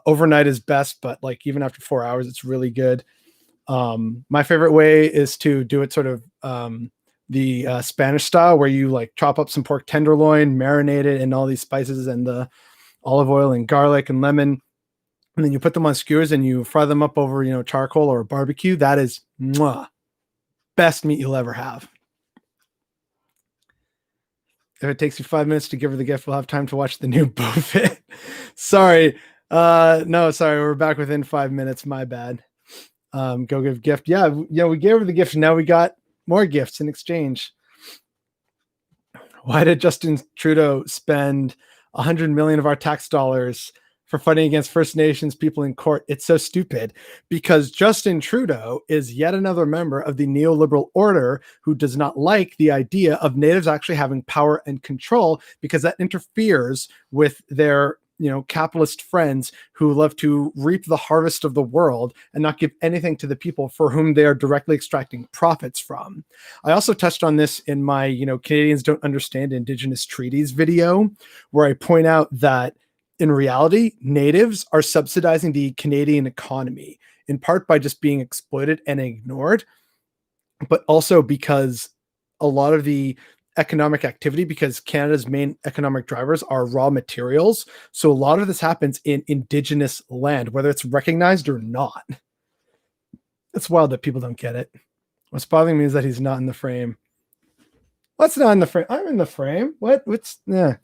Overnight is best, but like even after 4 hours, it's really good. My favorite way is to do it sort of the Spanish style, where you like chop up some pork tenderloin, marinate it in all these spices and the olive oil and garlic and lemon, and then you put them on skewers and you fry them up over, charcoal or barbecue. That is best meat you'll ever have. If it takes you 5 minutes to give her the gift, we'll have time to watch the new Buffett. Sorry. No, sorry. We're back within 5 minutes. My bad. Go give gift. Yeah, we gave her the gift. And now we got more gifts in exchange. Why did Justin Trudeau spend 100 million of our tax dollars for fighting against First Nations people in court? It's so stupid, because Justin Trudeau is yet another member of the neoliberal order who does not like the idea of natives actually having power and control, because that interferes with their capitalist friends who love to reap the harvest of the world and not give anything to the people for whom they are directly extracting profits from. I also touched on this in my, Canadians Don't Understand Indigenous Treaties video, where I point out that in reality, natives are subsidizing the Canadian economy, in part by just being exploited and ignored, but also because a lot of the economic activity, because Canada's main economic drivers are raw materials. So a lot of this happens in Indigenous land, whether it's recognized or not. It's wild that people don't get it. What's bothering me is that he's not in the frame. What's not in the frame? I'm in the frame. What's yeah.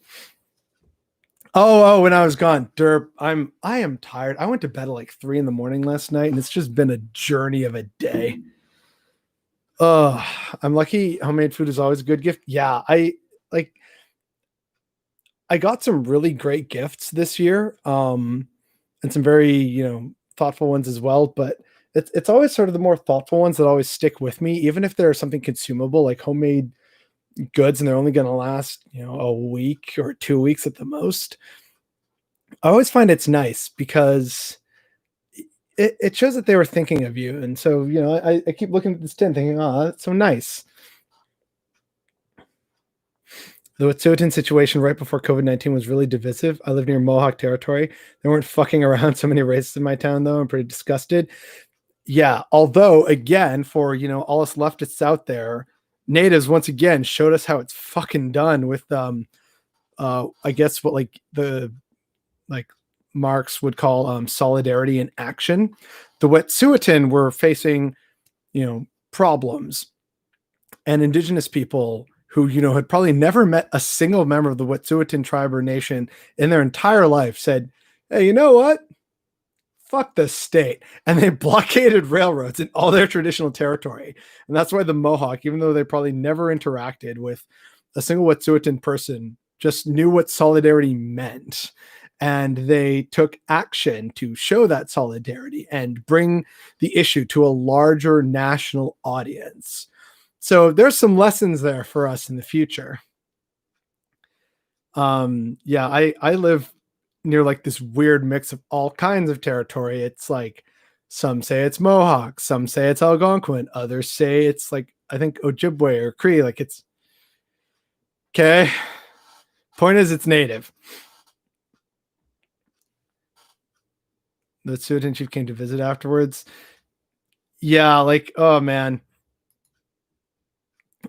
Oh, when I was gone. Derp. I am tired. I went to bed at like 3 a.m. last night, and it's just been a journey of a day. I'm lucky. Homemade food is always a good gift. Yeah, I got some really great gifts this year, and some very thoughtful ones as well. But it's always sort of the more thoughtful ones that always stick with me, even if they're something consumable like homemade goods, and they're only going to last a week or 2 weeks at the most. I always find it's nice because it shows that they were thinking of you. And so, I keep looking at this tin thinking, oh, that's so nice. The Wet'suwet'en situation right before COVID-19 was really divisive. I live near Mohawk territory. They weren't fucking around so many races in my town, though. I'm pretty disgusted. Yeah, although, again, for, all us leftists out there, natives, once again, showed us how it's fucking done with, I guess what, Marx would call solidarity in action. The Wet'suwet'en were facing, problems, and Indigenous people who, had probably never met a single member of the Wet'suwet'en tribe or nation in their entire life said, hey, you know what? Fuck the state. And they blockaded railroads in all their traditional territory. And that's why the Mohawk, even though they probably never interacted with a single Wet'suwet'en person, just knew what solidarity meant. And they took action to show that solidarity and bring the issue to a larger national audience. So there's some lessons there for us in the future. Yeah, I live near like this weird mix of all kinds of territory. It's like some say it's Mohawk, some say it's Algonquin, others say it's like I think Ojibwe or Cree. Like it's okay. Point is, it's native. The Wet'suwet'en chief came to visit afterwards. Yeah, like, oh man.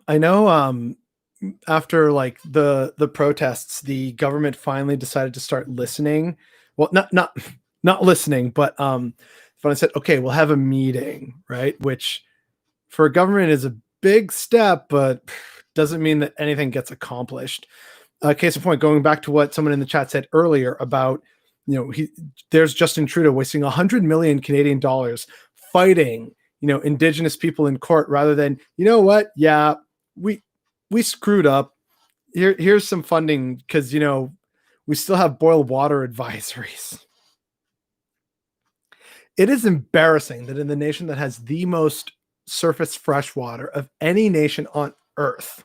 I know after like the protests, the government finally decided to start listening. Well, not listening, but when I said, okay, we'll have a meeting, right? Which for a government is a big step, but doesn't mean that anything gets accomplished. Case in point, going back to what someone in the chat said earlier about, there's Justin Trudeau wasting 100 million Canadian dollars fighting, Indigenous people in court rather than, what? Yeah, we screwed up. Here's some funding because, we still have boiled water advisories. It is embarrassing that in the nation that has the most surface fresh water of any nation on earth,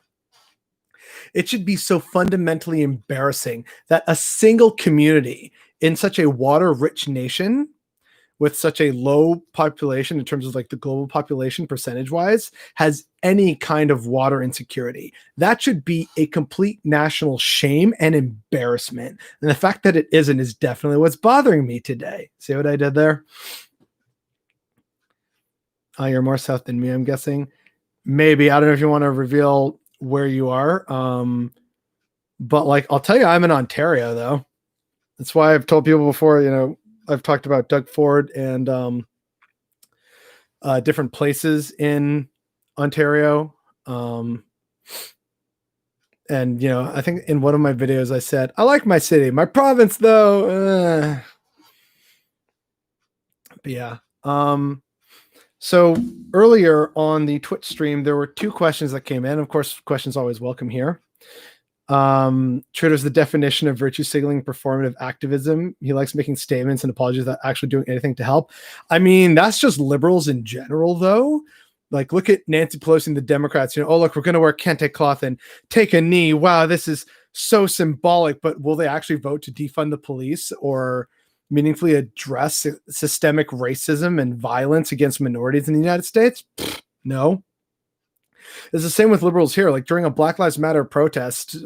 it should be so fundamentally embarrassing that a single community in such a water-rich nation with such a low population in terms of like the global population percentage-wise has any kind of water insecurity. That should be a complete national shame and embarrassment. And the fact that it isn't is definitely what's bothering me today. See what I did there? You're more south than me, I'm guessing. Maybe. I don't know if you want to reveal where you are. But like, I'll tell you, I'm in Ontario though. That's why I've told people before, I've talked about Doug Ford and different places in Ontario. And And, I think in one of my videos I said, I like my city, my province though. But yeah. So earlier on the Twitch stream, there were 2 questions that came in. Of course, questions always welcome here. Traitor's the definition of virtue signaling performative activism. He likes making statements and apologies without actually doing anything to help. I mean, that's just liberals in general, though. Like, look at Nancy Pelosi and the Democrats. Oh, look, we're going to wear kente cloth and take a knee. Wow, this is so symbolic. But will they actually vote to defund the police or meaningfully address systemic racism and violence against minorities in the United States? No. It's the same with liberals here. Like during a Black Lives Matter protest,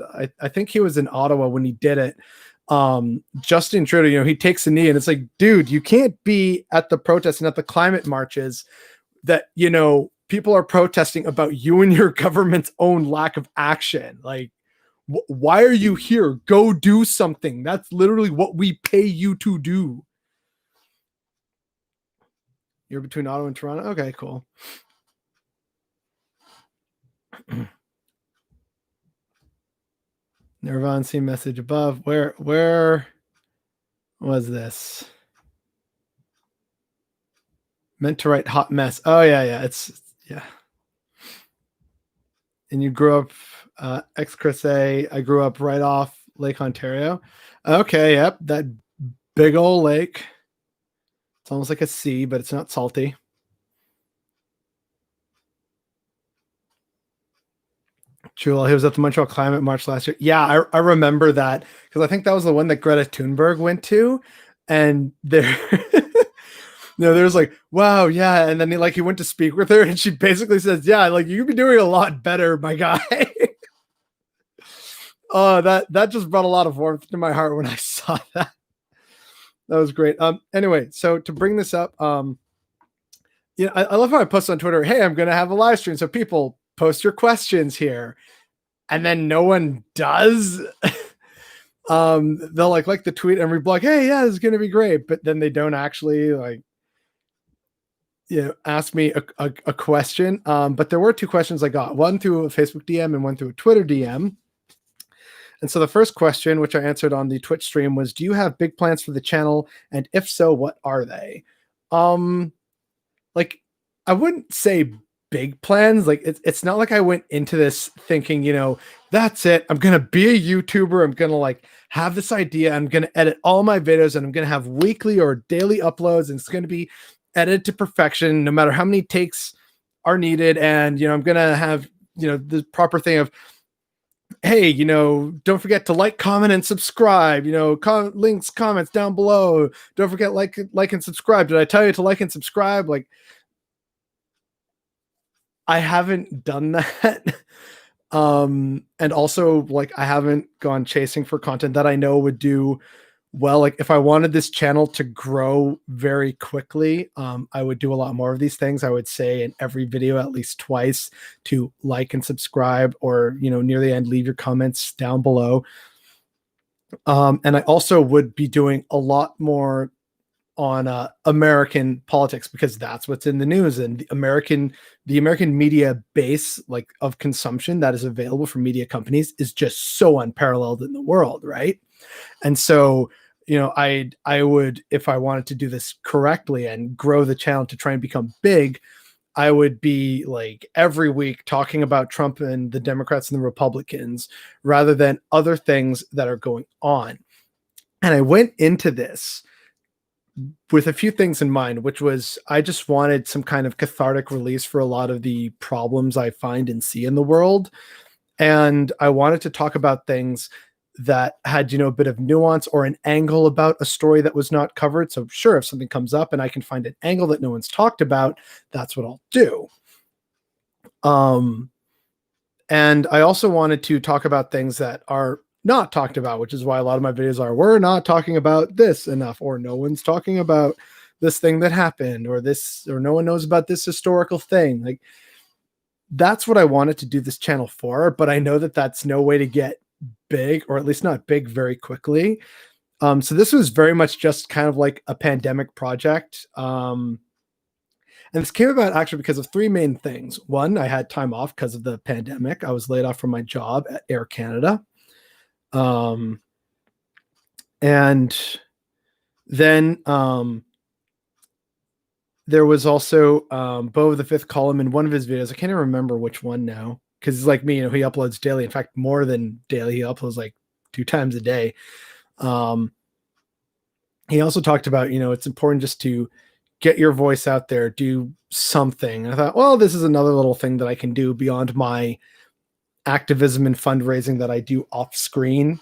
I think he was in Ottawa when he did it. Justin Trudeau, he takes a knee and it's like, dude, you can't be at the protest and at the climate marches that, people are protesting about you and your government's own lack of action. Like, why are you here? Go do something. That's literally what we pay you to do. You're between Ottawa and Toronto? Okay, cool. Nirvana, see message above. Where was this? Meant to write hot mess. Oh yeah. Yeah. And you grew up ex-Crusade. I grew up right off Lake Ontario. Okay, yep. That big old lake. It's almost like a sea, but it's not salty. True. He was at the Montreal Climate March last year. Yeah, I remember that because I think that was the one that Greta Thunberg went to, and there, there's like, wow, yeah, and then he went to speak with her, and she basically says, yeah, like you could be doing a lot better, my guy. Oh, that just brought a lot of warmth to my heart when I saw that. That was great. Anyway, so to bring this up, I love how I post on Twitter, hey, I'm gonna have a live stream, so people post your questions here, and then no one does. They'll like the tweet and reblog, hey, yeah, this is gonna be great, but then they don't actually ask me a question. But there were 2 questions I got, one through a Facebook DM and one through a Twitter DM. And so the first question, which I answered on the Twitch stream, was, do you have big plans for the channel? And if so, what are they? Like, I wouldn't say big plans. Like, it's not like I went into this thinking, that's it. I'm going to be a YouTuber. I'm going to have this idea. I'm going to edit all my videos and I'm going to have weekly or daily uploads. And it's going to be edited to perfection, no matter how many takes are needed. And, I'm going to have, the proper thing of, hey, don't forget to like, comment, and subscribe. Links, comments down below. Don't forget like and subscribe. Did I tell you to like and subscribe? Like, I haven't done that. And also I haven't gone chasing for content that I know would do well. Like if I wanted this channel to grow very quickly, I would do a lot more of these things. I would say in every video at least twice to like and subscribe, or near the end leave your comments down below. And I also would be doing a lot more on American politics, because that's what's in the news, and the American media base of consumption that is available for media companies is just so unparalleled in the world, right? And so I would, if I wanted to do this correctly and grow the channel to try and become big, I would be every week talking about Trump and the Democrats and the Republicans rather than other things that are going on. And I went into this with a few things in mind, which was I just wanted some kind of cathartic release for a lot of the problems I find and see in the world. And I wanted to talk about things that had, a bit of nuance or an angle about a story that was not covered. So sure, if something comes up and I can find an angle that no one's talked about, that's what I'll do. And I also wanted to talk about things that are not talked about, which is why a lot of my videos are, we're not talking about this enough, or no one's talking about this thing that happened, or no one knows about this historical thing. That's what I wanted to do this channel for, but I know that that's no way to get big, or at least not big very quickly. So this was very much just kind of like a pandemic project. And And this came about actually because of three main things. One, I had time off because of the pandemic. I was laid off from my job at Air Canada. And then there was also Bo of the Fifth Column in one of his videos. I can't even remember which one now, because he's like me, he uploads daily. In fact, more than daily. He uploads like 2 times a day. He also talked about, it's important just to get your voice out there, do something. And I thought, well, this is another little thing that I can do beyond my activism and fundraising that I do off screen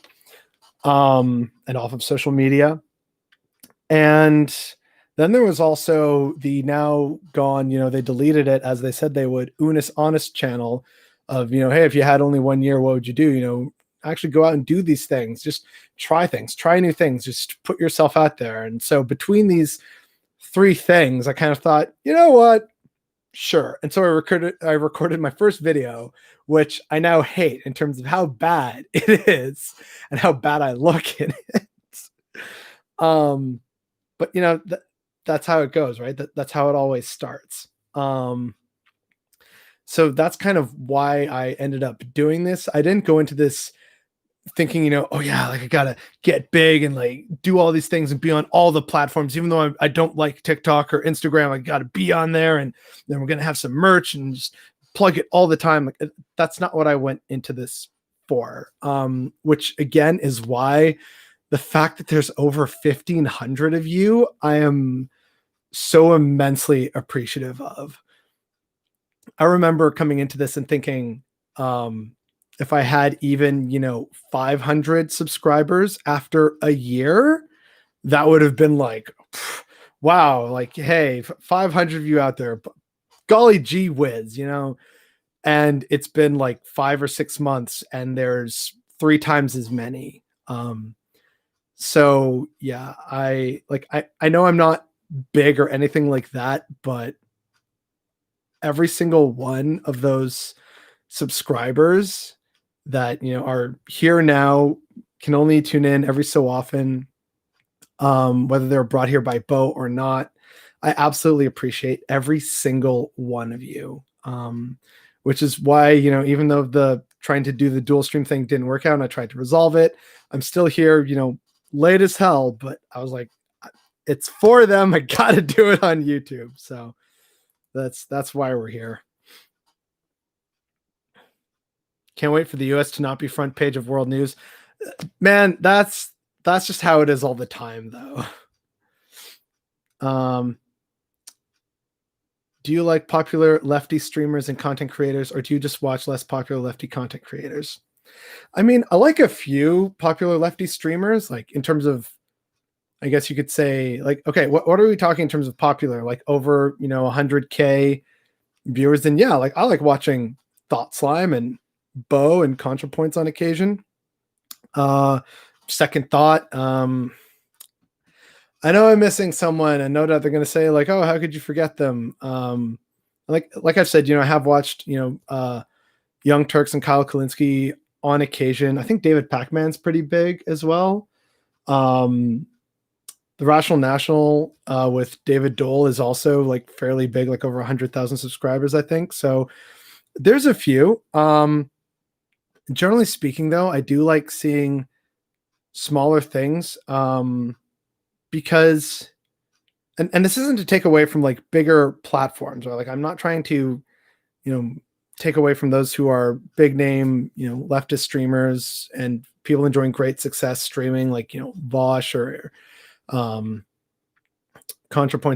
and off of social media. And then there was also the now gone, they deleted it as they said they would, Unis Honest channel of, hey, if you had only 1 year, what would you do? Actually go out and do these things. Just try things, try new things, just put yourself out there. And so between these 3 things, I kind of thought, you know what? Sure. And so I recorded my first video, which I now hate in terms of how bad it is and how bad I look in it. But that's how it goes, right? That's how it always starts. So that's kind of why I ended up doing this. I didn't go into this thinking, oh yeah, like I gotta get big and like do all these things and be on all the platforms, even though I don't like TikTok or Instagram. I gotta be on there, and then we're gonna have some merch and just plug it all the time. Like, that's not what I went into this for. Which again is why the fact that there's over 1,500 of you, I am so immensely appreciative of. I remember coming into this and thinking, if I had even, 500 subscribers after a year, that would have been like, wow, like, hey, 500 of you out there, golly gee whiz, and it's been like 5 or 6 months and there's 3 times as many. So yeah, I know I'm not big or anything like that, but every single one of those subscribers that are here now, can only tune in every so often, whether they're brought here by Bo or not, I absolutely appreciate every single one of you, which is why even though the trying to do the dual stream thing didn't work out and I tried to resolve it, I'm still here late as hell, but I was like, it's for them, I gotta do it on YouTube. So that's why we're here. Can't wait for the US to not be front page of world news. Man, that's just how it is all the time, though. Do you like popular lefty streamers and content creators, or do you just watch less popular lefty content creators? I mean, I like a few popular lefty streamers, like in terms of, I guess you could say, like, okay, what are we talking in terms of popular? Like over, 100K viewers? Then yeah, like I like watching Thought Slime and Bo and ContraPoints on occasion. Second Thought. I know I'm missing someone, and no doubt they're going to say like, "Oh, how could you forget them?" Like I've said, I have watched, Young Turks and Kyle Kalinske on occasion. I think David Pacman's pretty big as well. The Rational National with David Dole is also like fairly big, like over 100,000 subscribers, I think. So there's a few. Generally speaking, though, I do like seeing smaller things because, and this isn't to take away from like bigger platforms, or like I'm not trying to, take away from those who are big name, leftist streamers and people enjoying great success streaming, like Vosh or ContraPoints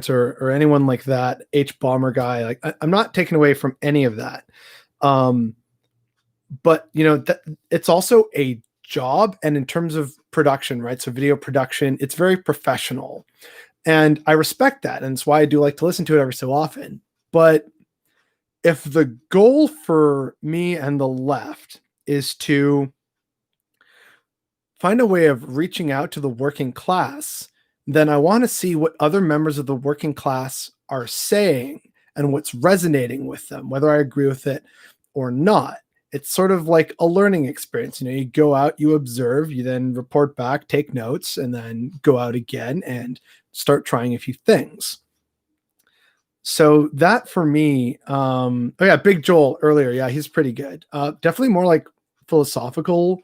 or anyone like that, H Bomber guy. Like I'm not taking away from any of that. But it's also a job, and in terms of production, right? So video production, it's very professional, and I respect that, and it's why I do like to listen to it every so often. But if the goal for me and the left is to find a way of reaching out to the working class, then I want to see what other members of the working class are saying and what's resonating with them, whether I agree with it or not. It's sort of like a learning experience. You go out, you observe, you then report back, take notes, and then go out again and start trying a few things. So that for me, oh yeah, Big Joel earlier. Yeah, he's pretty good. Definitely more like philosophical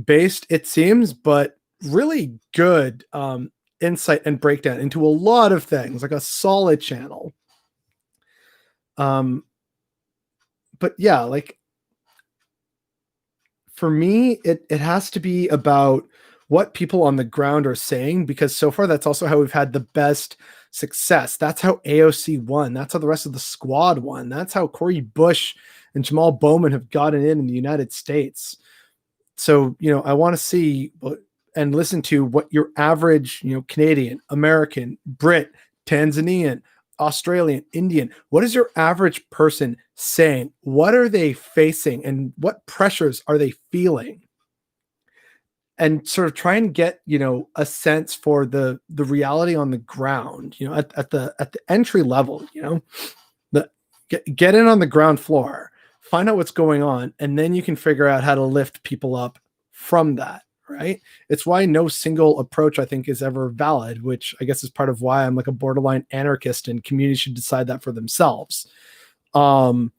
based, it seems, but really good insight and breakdown into a lot of things, like a solid channel. Um, but yeah, like for me, it has to be about what people on the ground are saying, because so far that's also how we've had the best success. That's how AOC won. That's how the rest of the squad won. That's how Cori Bush and Jamal Bowman have gotten in the United States. So, I want to see and listen to what your average, Canadian, American, Brit, Tanzanian, Australian, Indian, what is your average person saying? What are they facing and what pressures are they feeling? And sort of try and get, a sense for the reality on the ground, at the entry level, the get in on the ground floor, find out what's going on, and then you can figure out how to lift people up from that, right? It's why no single approach, I think, is ever valid, which I guess is part of why I'm like a borderline anarchist, and communities should decide that for themselves. But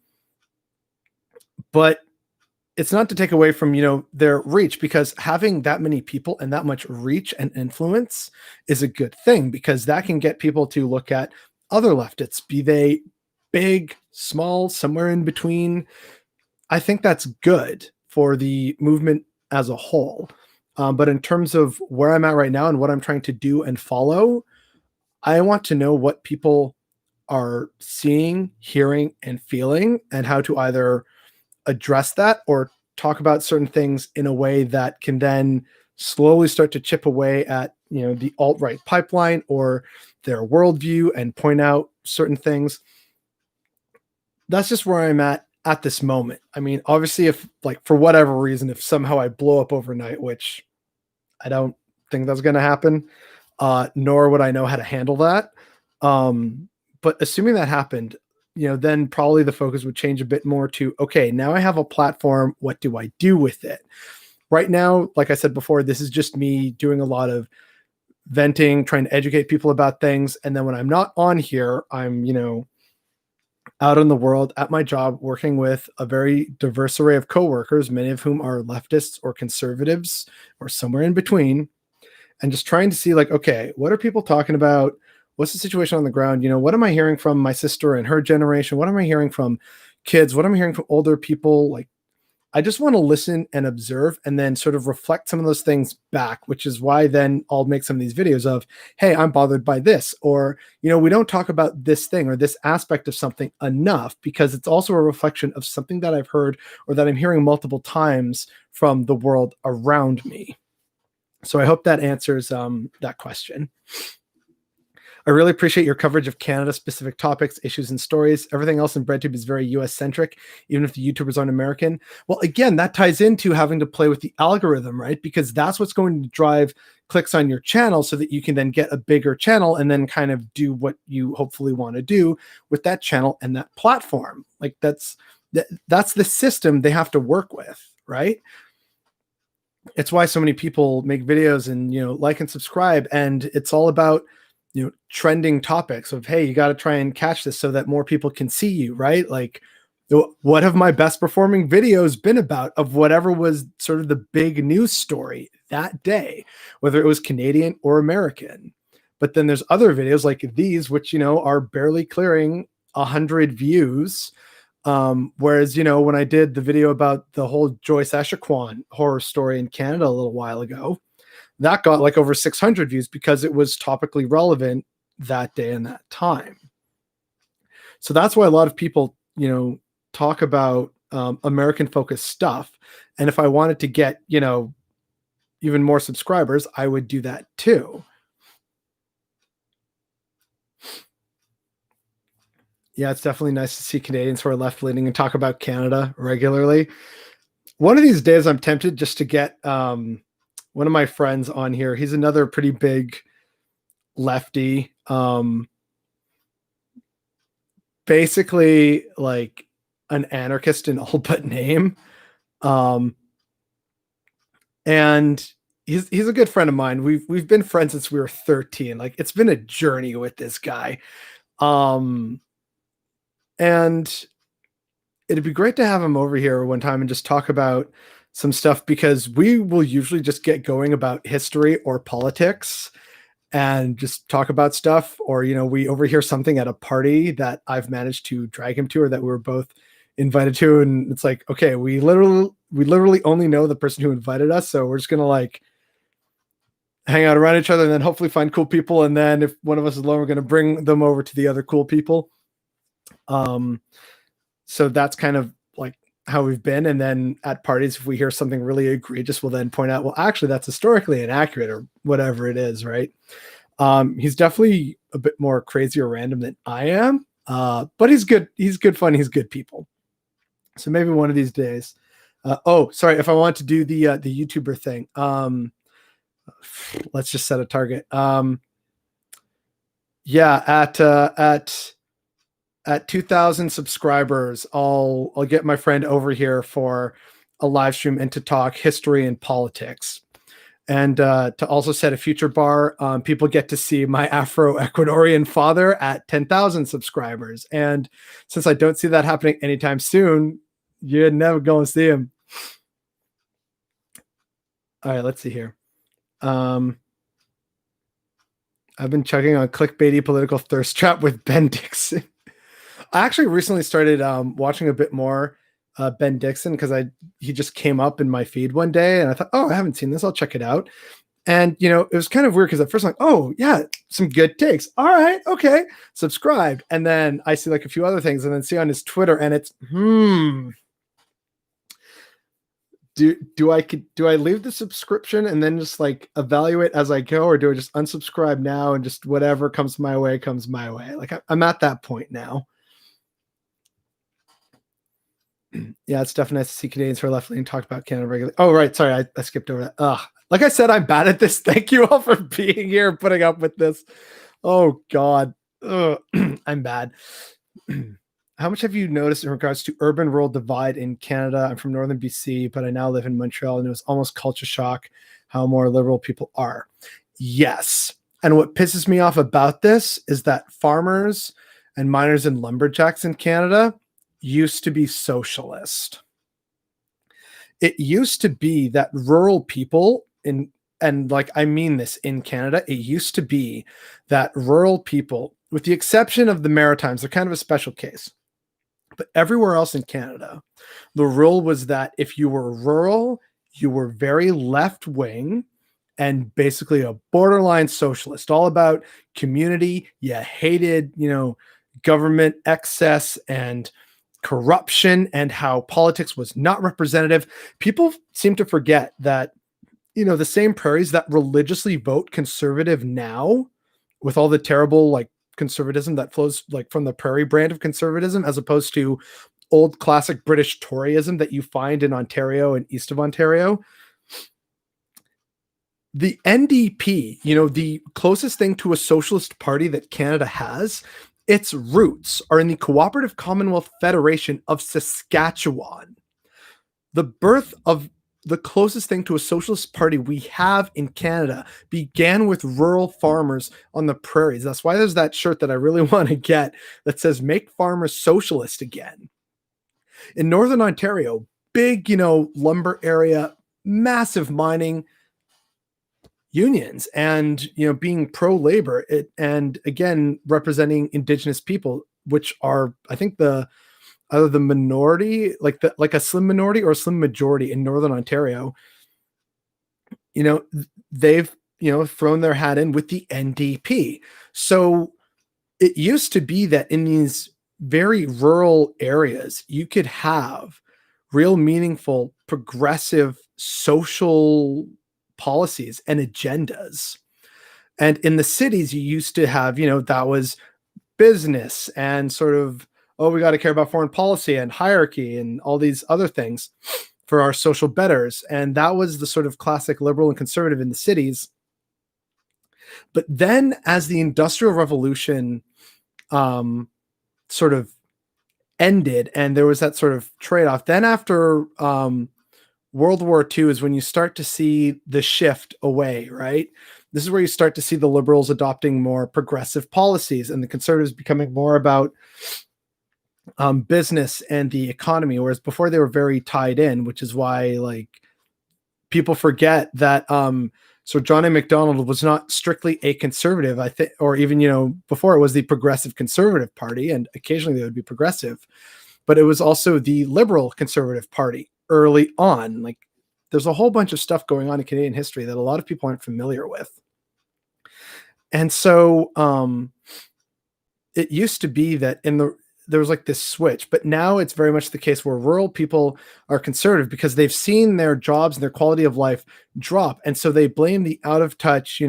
it's not to take away from, their reach, because having that many people and that much reach and influence is a good thing, because that can get people to look at other leftists, be they big, small, somewhere in between. I think that's good for the movement as a whole. But in terms of where I'm at right now and what I'm trying to do and follow, I want to know what people are seeing, hearing, and feeling, and how to either address that or talk about certain things in a way that can then slowly start to chip away at, the alt-right pipeline or their worldview and point out certain things. That's just where I'm at this moment. I mean, obviously, if like for whatever reason, if somehow I blow up overnight, which I don't think that's going to happen, nor would I know how to handle that. But assuming that happened, then probably the focus would change a bit more to, okay, now I have a platform. What do I do with it? Right now, like I said before, this is just me doing a lot of venting, trying to educate people about things. And then when I'm not on here, I'm, out in the world at my job, working with a very diverse array of coworkers, many of whom are leftists or conservatives or somewhere in between, and just trying to see like, okay, what are people talking about? What's the situation on the ground? What am I hearing from my sister and her generation? What am I hearing from kids? What am I hearing from older people? Like, I just want to listen and observe and then sort of reflect some of those things back, which is why then I'll make some of these videos of, hey, I'm bothered by this, or, we don't talk about this thing or this aspect of something enough, because it's also a reflection of something that I've heard or that I'm hearing multiple times from the world around me. So I hope that answers that question. I really appreciate your coverage of Canada-specific topics, issues, and stories. Everything else in BreadTube is very US-centric, even if the YouTubers aren't American. Well, again, that ties into having to play with the algorithm, right? Because that's what's going to drive clicks on your channel so that you can then get a bigger channel and then kind of do what you hopefully want to do with that channel and that platform. Like that's the system they have to work with, right? It's why so many people make videos and, like and subscribe. And it's all about, trending topics of, hey, you got to try and catch this so that more people can see you, right? Like, what have my best performing videos been about of whatever was sort of the big news story that day, whether it was Canadian or American? But then there's other videos like these, which, are barely clearing 100 views. Whereas, when I did the video about the whole Joyce Echaquan horror story in Canada a little while ago, that got like over 600 views because it was topically relevant that day and that time. So that's why a lot of people, talk about American focused stuff. And if I wanted to get, even more subscribers, I would do that too. Yeah, it's definitely nice to see Canadians who are left leaning and talk about Canada regularly. One of these days, I'm tempted just to get one of my friends on here. He's another pretty big lefty. Basically like an anarchist in all but name. And he's a good friend of mine. We've been friends since we were 13. Like, it's been a journey with this guy. And it'd be great to have him over here one time and just talk about some stuff, because we will usually just get going about history or politics and just talk about stuff. Or, we overhear something at a party that I've managed to drag him to, or that we were both invited to. And it's like, okay, we literally only know the person who invited us. So we're just going to like hang out around each other and then hopefully find cool people. And then if one of us is alone, we're going to bring them over to the other cool people. So that's kind of like how we've been. And then at parties, if we hear something really egregious, we'll then point out, well, actually that's historically inaccurate or whatever it is. Right. He's definitely a bit more crazy or random than I am. But he's good. He's good fun. He's good people. So maybe one of these days, sorry. If I want to do the YouTuber thing, let's just set a target. At 2,000 subscribers, I'll get my friend over here for a live stream and to talk history and politics, and to also set a future bar. People get to see my Afro-Ecuadorian father at 10,000 subscribers, and since I don't see that happening anytime soon, you're never going to see him. All right, let's see here. I've been chugging on clickbaity political thirst trap with Ben Dixon. I actually recently started watching a bit more Ben Dixon, because he just came up in my feed one day and I thought, I haven't seen this. I'll check it out. And, it was kind of weird because at first I'm like, oh yeah, some good takes. All right. Okay. Subscribed. And then I see like a few other things and then see on his Twitter and it's, do I leave the subscription and then just like evaluate as I go, or do I just unsubscribe now and just whatever comes my way comes my way? Like I'm at that point now. Yeah, it's definitely nice to see Canadians who are left-leaning talk about Canada regularly. Oh, right. Sorry, I skipped over that. Like I said, I'm bad at this. Thank you all for being here and putting up with this. Oh, God. I'm bad. How much have you noticed in regards to urban-rural divide in Canada? I'm from northern BC, but I now live in Montreal, and it was almost culture shock how more liberal people are. Yes. And what pisses me off about this is that farmers and miners and lumberjacks in Canada used to be socialist. It used to be that rural people and like I mean this in Canada, it used to be that rural people, with the exception of the Maritimes, they're kind of a special case. But everywhere else in Canada, the rule was that if you were rural, you were very left-wing and basically a borderline socialist, all about community. You hated, government excess and corruption and how politics was not representative. People seem to forget that, the same prairies that religiously vote conservative now, with all the terrible like conservatism that flows like from the prairie brand of conservatism, as opposed to old classic British Toryism that you find in Ontario and east of Ontario. The NDP, the closest thing to a socialist party that Canada has, its roots are in the Cooperative Commonwealth Federation of Saskatchewan. The birth of the closest thing to a socialist party we have in Canada began with rural farmers on the prairies. That's why there's that shirt that I really want to get that says "Make Farmers Socialist Again." In Northern Ontario, big, lumber area, massive mining unions, and being pro-labor, and again representing Indigenous people, which are, I think, either the minority, like a slim minority or a slim majority in Northern Ontario. They've thrown their hat in with the NDP. So it used to be that in these very rural areas, you could have real meaningful progressive social policies and agendas. And in the cities, you used to have, that was business and sort of, we got to care about foreign policy and hierarchy and all these other things for our social betters. And that was the sort of classic liberal and conservative in the cities. But then as the Industrial Revolution sort of ended and there was that sort of trade-off, then after World War II is when you start to see the shift away, right? This is where you start to see the liberals adopting more progressive policies and the conservatives becoming more about business and the economy, whereas before they were very tied in, which is why like people forget that so John A. Macdonald was not strictly a conservative, I think, or even, before it was the Progressive Conservative Party, and occasionally they would be progressive, but it was also the Liberal Conservative Party early on. Like there's a whole bunch of stuff going on in Canadian history that a lot of people aren't familiar with. And so it used to be that there was like this switch, but now it's very much the case where rural people are conservative because they've seen their jobs and their quality of life drop. And so they blame the out of touch,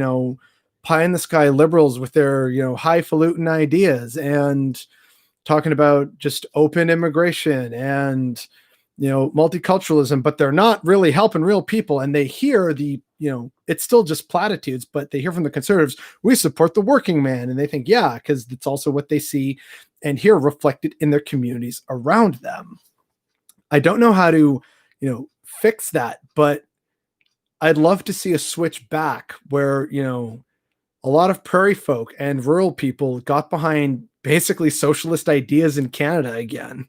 pie in the sky liberals with their, highfalutin ideas and talking about just open immigration and, multiculturalism, but they're not really helping real people. And they hear it's still just platitudes, but they hear from the conservatives, we support the working man. And they think, yeah, because it's also what they see and hear reflected in their communities around them. I don't know how to, fix that, but I'd love to see a switch back where, a lot of prairie folk and rural people got behind basically socialist ideas in Canada again.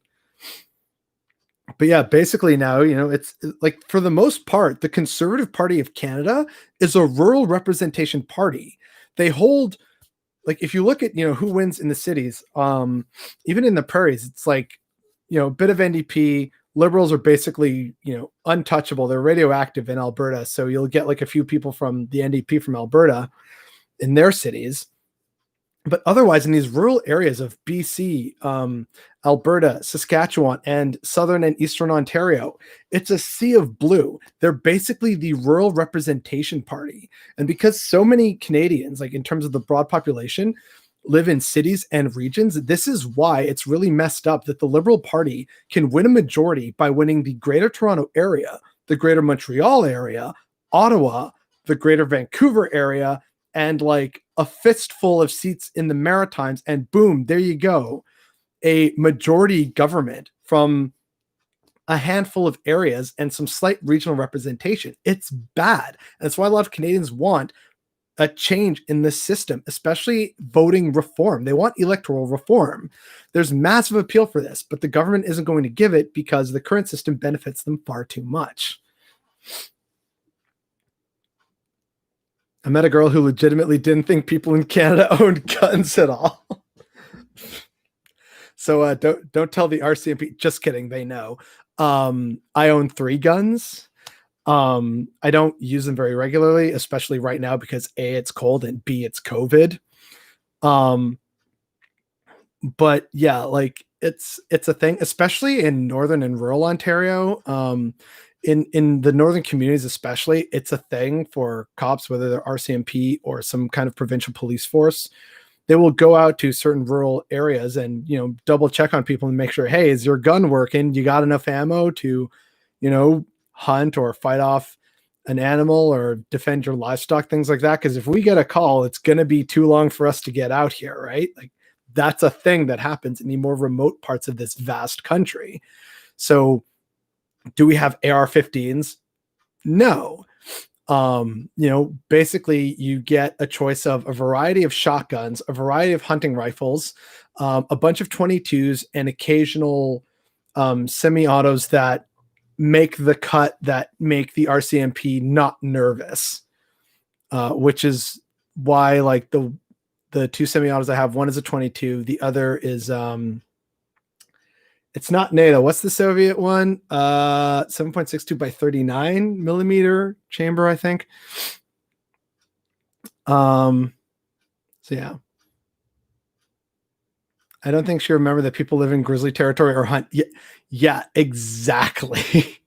But yeah, basically now, it's like for the most part, the Conservative Party of Canada is a rural representation party. They hold, like, if you look at, who wins in the cities, even in the prairies, it's like, a bit of NDP. Liberals are basically, untouchable. They're radioactive in Alberta. So you'll get like a few people from the NDP from Alberta in their cities. But otherwise, in these rural areas of BC, Alberta, Saskatchewan, and southern and eastern Ontario, it's a sea of blue. They're basically the rural representation party. And because so many Canadians, like in terms of the broad population, live in cities and regions, this is why it's really messed up that the Liberal Party can win a majority by winning the Greater Toronto area, the Greater Montreal area, Ottawa, the Greater Vancouver area, and like a fistful of seats in the Maritimes, and boom, there you go. A majority government from a handful of areas and some slight regional representation. It's bad. And that's why a lot of Canadians want a change in this system, especially voting reform. They want electoral reform. There's massive appeal for this, but the government isn't going to give it because the current system benefits them far too much. I met a girl who legitimately didn't think people in Canada owned guns at all. So don't tell the RCMP. Just kidding. They know. I own 3 guns. I don't use them very regularly, especially right now because A, it's cold, and B, it's COVID. But yeah, like it's a thing, especially in northern and rural Ontario. In the northern communities, especially, it's a thing for cops, whether they're RCMP or some kind of provincial police force. They will go out to certain rural areas and, double check on people and make sure, hey, is your gun working? You got enough ammo to, hunt or fight off an animal or defend your livestock, things like that. Because if we get a call, it's going to be too long for us to get out here, right? Like that's a thing that happens in the more remote parts of this vast country. So do we have AR-15s? No. Basically you get a choice of a variety of shotguns, a variety of hunting rifles, a bunch of 22s, and occasional semi-autos that make the cut, that make the RCMP not nervous, which is why like the 2 semi-autos I have, one is a 22, the other is it's not NATO. What's the Soviet one? 7.62 by 39 millimeter chamber, I think. So yeah. I don't think she remembered that people live in grizzly territory or hunt. Yeah, exactly.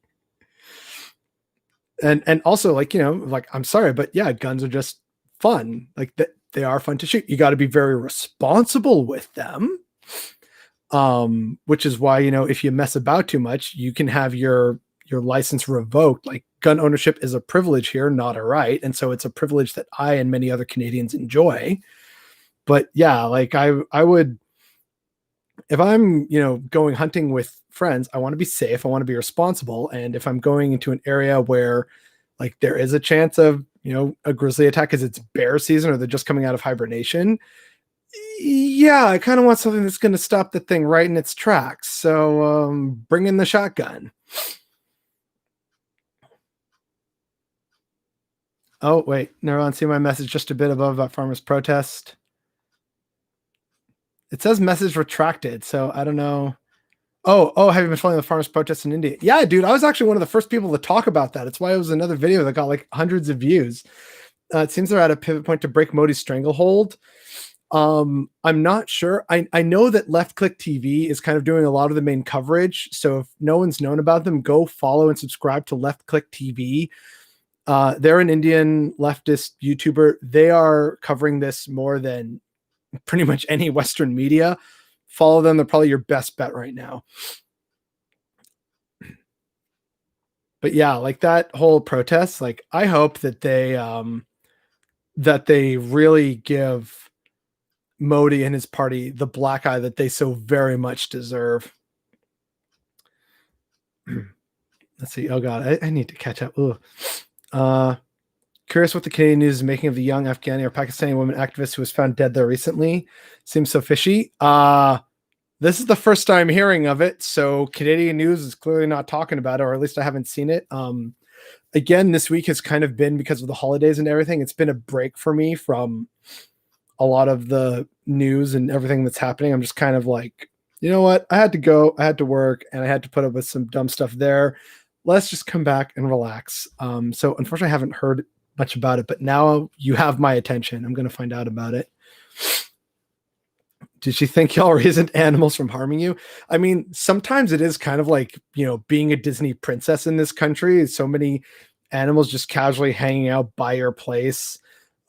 and also like, like, I'm sorry, but yeah, guns are just fun. Like they are fun to shoot. You got to be very responsible with them. Which is why, if you mess about too much, you can have your license revoked. Like gun ownership is a privilege here, not a right. And so it's a privilege that I and many other Canadians enjoy. But yeah, like I would, if I'm, going hunting with friends, I want to be safe. I want to be responsible. And if I'm going into an area where like there is a chance of, a grizzly attack because it's bear season or they're just coming out of hibernation, Yeah, I kind of want something that's going to stop the thing right in its tracks. So bring in the shotgun. Oh, wait. Never on see my message just a bit above about farmers' protest. It says message retracted, so I don't know. Oh, have you been following the farmers' protests in India? Yeah, dude, I was actually one of the first people to talk about that. It's why it was another video that got like hundreds of views. It seems they're at a pivot point to break Modi's stranglehold. I'm not sure. I know that Left Click TV is kind of doing a lot of the main coverage. So if no one's known about them, go follow and subscribe to Left Click TV. They're an Indian leftist YouTuber. They are covering this more than pretty much any Western media. Follow them. They're probably your best bet right now. But yeah, like that whole protest, like I hope that they really give Modi and his party the black eye that they so very much deserve. Let's see. Oh God, I need to catch up. Curious what the Canadian news is making of the young Afghani or Pakistani woman activist who was found dead there recently. Seems so fishy. This is the first time hearing of it, so Canadian news is clearly not talking about it, or at least I haven't seen it. Again, this week has kind of been, because of the holidays and everything, it's been a break for me from a lot of the news and everything that's happening. I'm just kind of like, you know what? I had to go, I had to work, and I had to put up with some dumb stuff there. Let's just come back and relax. So unfortunately, I haven't heard much about it, but now you have my attention. I'm going to find out about it. Did she think y'all reasoned animals from harming you? I mean, sometimes it is kind of like, being a Disney princess in this country. So many animals just casually hanging out by your place,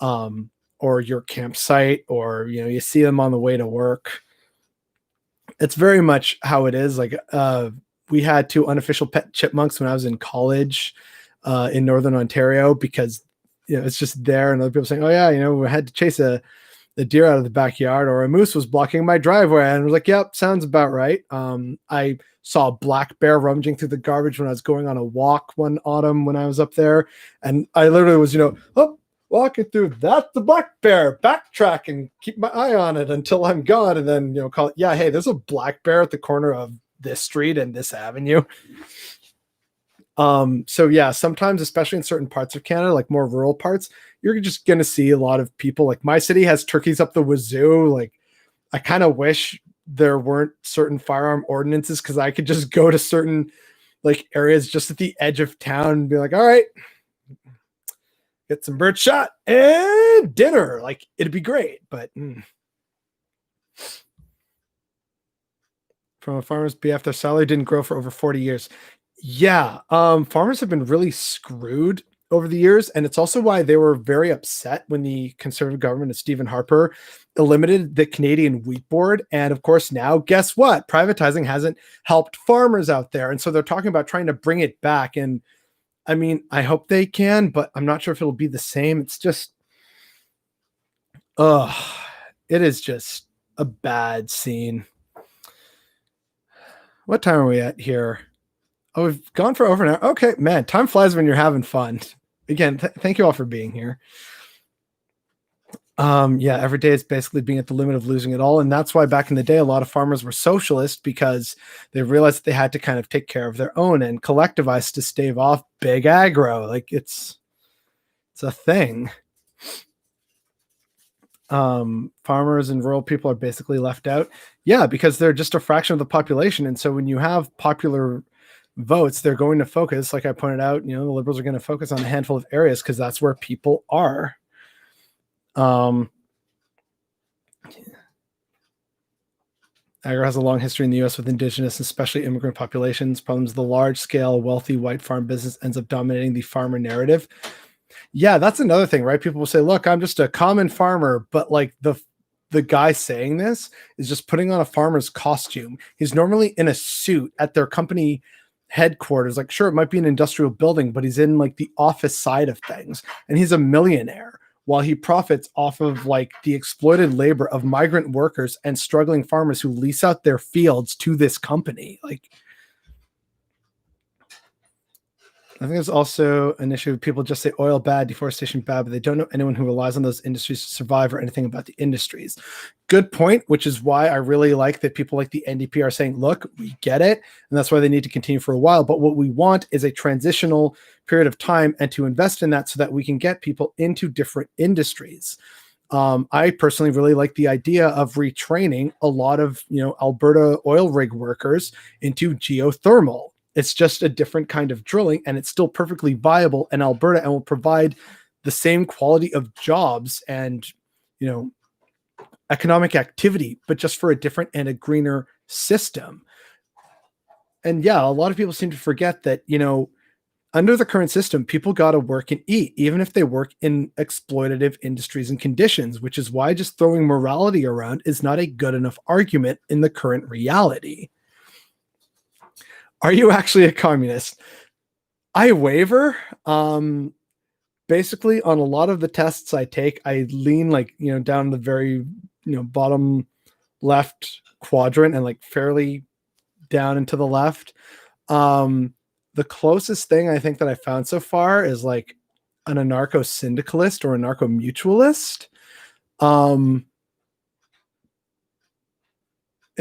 or your campsite, or, you see them on the way to work. It's very much how it is. Like, we had 2 unofficial pet chipmunks when I was in college, in Northern Ontario, because, it's just there. And other people saying, oh yeah, we had to chase the deer out of the backyard, or a moose was blocking my driveway. And I was like, yep, sounds about right. I saw a black bear rummaging through the garbage when I was going on a walk one autumn when I was up there. And I literally was, walking through, that's the black bear, backtrack and keep my eye on it until I'm gone. And then, call it, yeah, hey, there's a black bear at the corner of this street and this avenue. So yeah, sometimes, especially in certain parts of Canada, like more rural parts, you're just going to see a lot of people. Like my city has turkeys up the wazoo. Like I kind of wish there weren't certain firearm ordinances, because I could just go to certain like areas just at the edge of town and be like, all right, get some bird shot and dinner. Like it'd be great, but from a farmer's BF, their salary didn't grow for over 40 years. Yeah, farmers have been really screwed over the years, and it's also why they were very upset when the Conservative government of Stephen Harper eliminated the Canadian Wheat Board. And of course, now guess what? Privatizing hasn't helped farmers out there, and so they're talking about trying to bring it back. And I mean, I hope they can, but I'm not sure if it'll be the same. It's just, it is just a bad scene. What time are we at here? Oh, we've gone for over an hour. Okay, man, time flies when you're having fun. Again, thank you all for being here. Yeah, every day it's basically being at the limit of losing it all. And that's why back in the day, a lot of farmers were socialist, because they realized that they had to kind of take care of their own and collectivize to stave off big aggro. Like it's a thing. Farmers and rural people are basically left out. Yeah, because they're just a fraction of the population. And so when you have popular votes, they're going to focus, like I pointed out, the Liberals are going to focus on a handful of areas because that's where people are. Agro has a long history in the U.S. with indigenous, especially immigrant populations. Problems: the large-scale, wealthy white farm business ends up dominating the farmer narrative. Yeah, that's another thing, right? People will say, look, I'm just a common farmer, but like the guy saying this is just putting on a farmer's costume. He's normally in a suit at their company headquarters. Like, sure, it might be an industrial building, but he's in like the office side of things, and he's a millionaire while he profits off of like the exploited labor of migrant workers and struggling farmers who lease out their fields to this company. Like, I think there's also an issue. People just say oil bad, deforestation bad, but they don't know anyone who relies on those industries to survive or anything about the industries. Good point, which is why I really like that people like the NDP are saying, look, we get it. And that's why they need to continue for a while. But what we want is a transitional period of time and to invest in that so that we can get people into different industries. I personally really like the idea of retraining a lot of, Alberta oil rig workers into geothermal. It's just a different kind of drilling, and it's still perfectly viable in Alberta and will provide the same quality of jobs and, economic activity, but just for a different and a greener system. And yeah, a lot of people seem to forget that, under the current system, people got to work and eat, even if they work in exploitative industries and conditions, which is why just throwing morality around is not a good enough argument in the current reality. Are you actually a communist? I waver. Basically, on a lot of the tests I take, I lean down the very bottom left quadrant and fairly down and to the left. The closest thing I think that I found so far is an anarcho-syndicalist or anarcho-mutualist. In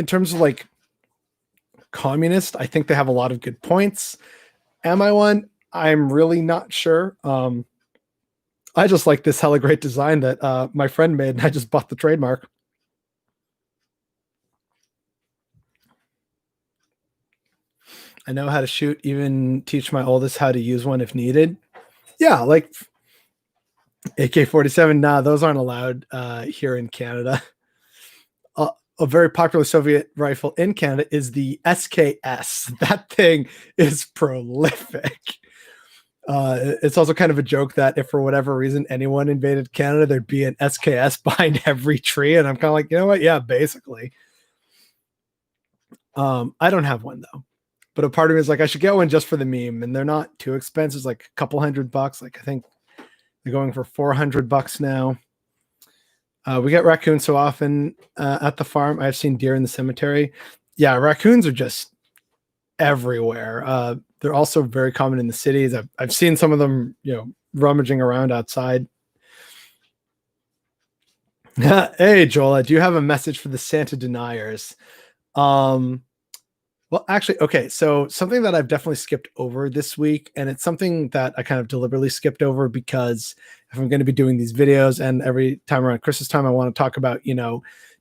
terms of communist, I think they have a lot of good points. Am I one? I'm really not sure. I just like this hella great design that my friend made, and I just bought the trademark. I know how to shoot, even teach my oldest how to use one if needed. Yeah, AK-47. Nah, those aren't allowed here in Canada. A very popular Soviet rifle in Canada is the SKS. That thing is prolific. It's also kind of a joke that if for whatever reason anyone invaded Canada, there'd be an SKS behind every tree. And I'm kind of like, you know what? Yeah, basically. I don't have one though. But a part of me is like, I should get one just for the meme, and they're not too expensive. It's like a couple $100. I think they're going for $400 now. We get raccoons so often at the farm. I've seen deer in the cemetery. Yeah, raccoons are just everywhere. They're also very common in the cities. I've seen some of them, rummaging around outside. Hey, Joel, do you have a message for the Santa deniers? Well, actually, okay. So something that I've definitely skipped over this week, and it's something that I kind of deliberately skipped over because if I'm going to be doing these videos and every time around Christmas time, I want to talk about,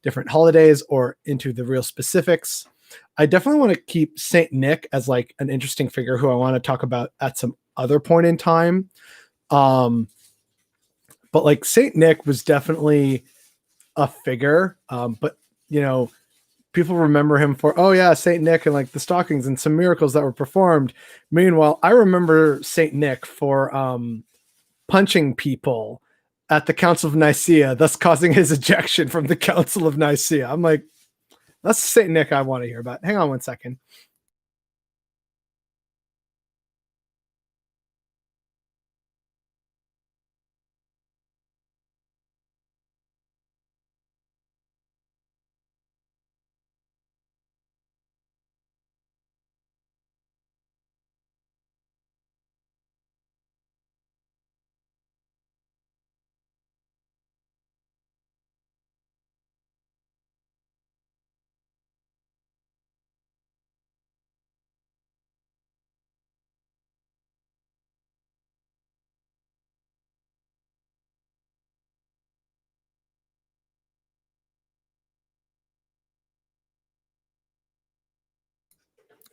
different holidays or into the real specifics. I definitely want to keep Saint Nick as an interesting figure who I want to talk about at some other point in time. But Saint Nick was definitely a figure. But people remember him for, oh yeah, Saint Nick and the stockings and some miracles that were performed. Meanwhile, I remember Saint Nick for punching people at the Council of Nicaea, thus causing his ejection from the Council of Nicaea. I'm like, that's Saint Nick I want to hear about. Hang on one second.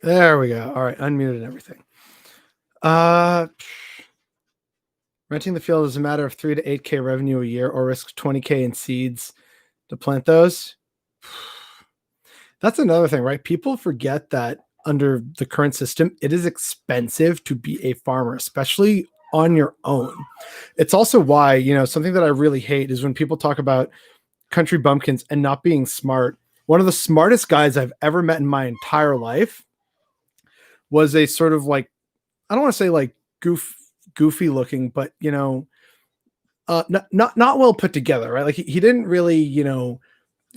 There we go. All right, unmuted everything. Renting the field is a matter of 3 to 8K revenue a year, or risk 20K in seeds to plant those. That's another thing, right? People forget that under the current system, it is expensive to be a farmer, especially on your own. It's also why, something that I really hate is when people talk about country bumpkins and not being smart. One of the smartest guys I've ever met in my entire life was a sort of I don't want to say goofy looking, but not well put together, right? He didn't really,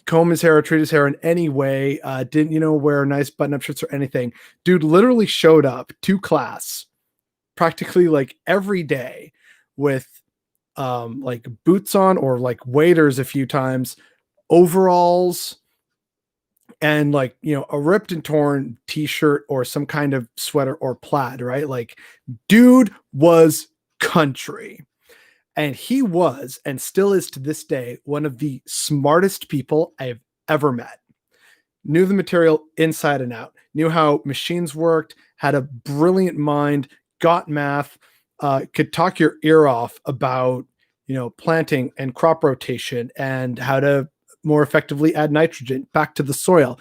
comb his hair or treat his hair in any way, didn't, wear nice button-up shirts or anything. Dude literally showed up to class practically like every day with like boots on or like waders a few times, overalls, and like, you know, a ripped and torn t-shirt or some kind of sweater or plaid, right? Like, dude was country. And he was, and still is to this day, one of the smartest people I've ever met. Knew the material inside and out, knew how machines worked, had a brilliant mind, got math, could talk your ear off about, you know, planting and crop rotation and how to more effectively add nitrogen back to the soil.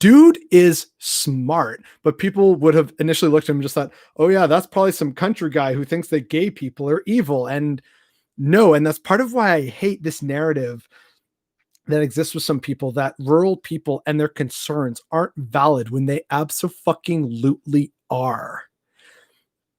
Dude is smart, but people would have initially looked at him and just thought, oh yeah, that's probably some country guy who thinks that gay people are evil. And no, and that's part of why I hate this narrative that exists with some people, that rural people and their concerns aren't valid when they abso-fucking-lutely are.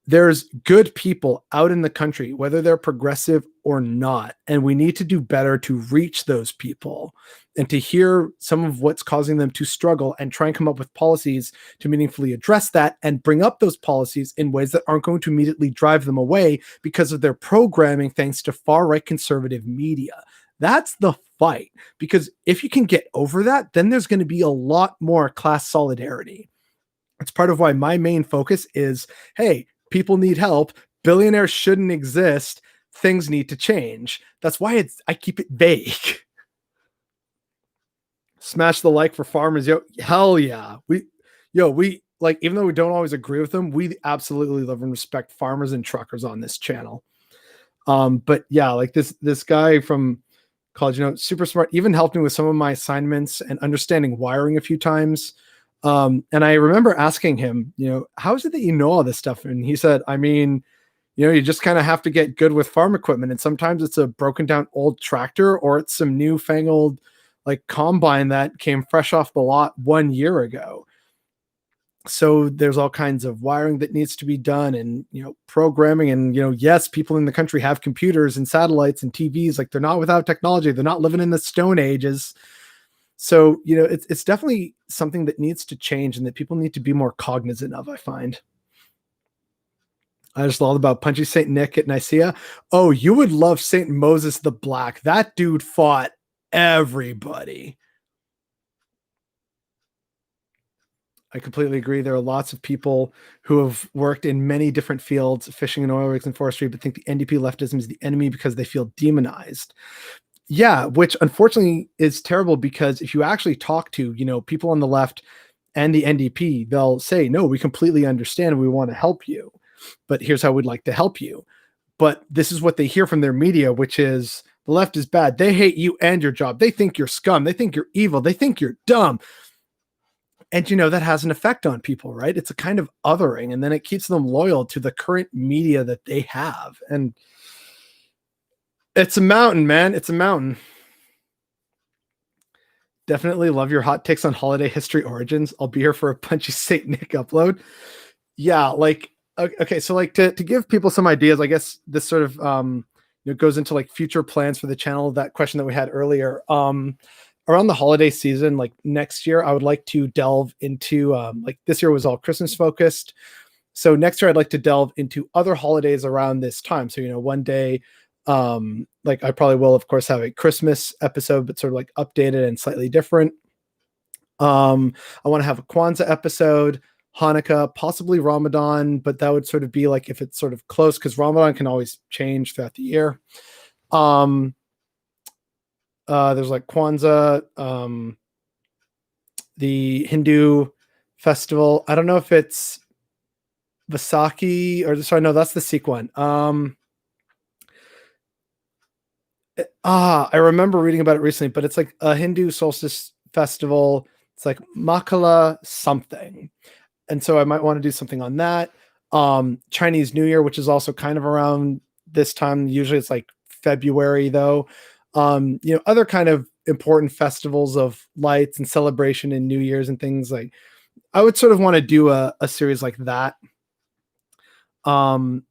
There's good people out in the country, whether they're progressive or not, and we need to do better to reach those people and to hear some of what's causing them to struggle and try and come up with policies to meaningfully address that and bring up those policies in ways that aren't going to immediately drive them away because of their programming thanks to far-right conservative media. That's the fight, because if you can get over that, then there's going to be a lot more class solidarity. It's part of why my main focus is, hey, people need help. Billionaires shouldn't exist. Things need to change. That's why I keep it vague. Smash the like for farmers. Yo, hell yeah. We like, even though we don't always agree with them, we absolutely love and respect farmers and truckers on this channel. But yeah, like this guy from college, you know, super smart, even helped me with some of my assignments and understanding wiring a few times. And I remember asking him, you know, how is it that you know all this stuff? And he said, I mean, you know, you just kind of have to get good with farm equipment. And sometimes it's a broken down old tractor or it's some newfangled like combine that came fresh off the lot 1 year ago. So there's all kinds of wiring that needs to be done and, you know, programming. And, you know, yes, people in the country have computers and satellites and TVs. Like, they're not without technology. They're not living in the Stone Ages. So, you know, it's definitely something that needs to change and that people need to be more cognizant of, I find. I just love about Punchy St. Nick at Nicaea. Oh, you would love St. Moses the Black. That dude fought everybody. I completely agree. There are lots of people who have worked in many different fields, fishing and oil rigs and forestry, but think the NDP leftism is the enemy because they feel demonized. Yeah, which unfortunately is terrible, because if you actually talk to, you know, people on the left and the NDP, they'll say, no, we completely understand. We want to help you, but here's how we'd like to help you. But this is what they hear from their media, which is the left is bad. They hate you and your job. They think you're scum. They think you're evil. They think you're dumb. And, you know, that has an effect on people, right? It's a kind of othering, and then it keeps them loyal to the current media that they have. And it's a mountain, man. It's a mountain. Definitely love your hot takes on holiday history origins. I'll be here for a Punchy St. Nick upload. Yeah, like, okay, so like to give people some ideas, I guess this sort of you know, goes into like future plans for the channel, that question that we had earlier. Around the holiday season, like next year, I would like to delve into like this year was all Christmas focused. So next year I'd like to delve into other holidays around this time. So, you know, one day, like I probably will, of course, have a Christmas episode, but sort of like updated and slightly different. I want to have a Kwanzaa episode, Hanukkah, possibly Ramadan, but that would sort of be like if it's sort of close, because Ramadan can always change throughout the year. There's like Kwanzaa, the Hindu festival. I don't know if it's Vaisakhi or sorry, no, that's the Sikh one. I remember reading about it recently, but it's like a Hindu solstice festival. It's like Makala something. And so I might want to do something on that. Chinese New Year, which is also kind of around this time. Usually it's like February though. You know, other kind of important festivals of lights and celebration and New Year's and things. Like, I would sort of want to do a series like that. And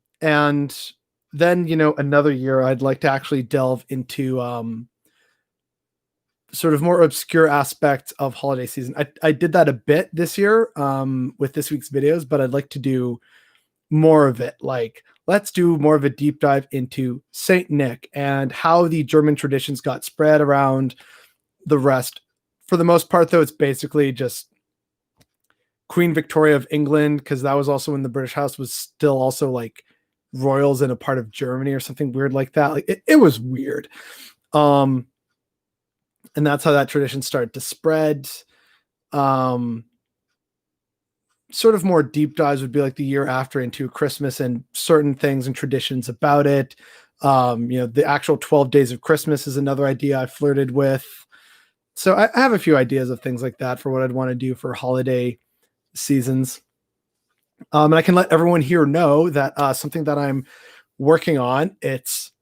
then, you know, another year I'd like to actually delve into sort of more obscure aspects of holiday season. I did that a bit this year with this week's videos, but I'd like to do more of it. Like, let's do more of a deep dive into Saint Nick and how the German traditions got spread around the rest. For the most part, though, it's basically just Queen Victoria of England, because that was also when the British House was still also like royals in a part of Germany or something weird like that. Like it was weird. And that's how that tradition started to spread. Sort of more deep dives would be like the year after into Christmas and certain things and traditions about it. The actual 12 days of Christmas is another idea I flirted with. So I have a few ideas of things like that for what I'd want to do for holiday seasons. And I can let everyone here know that something that I'm working on, it's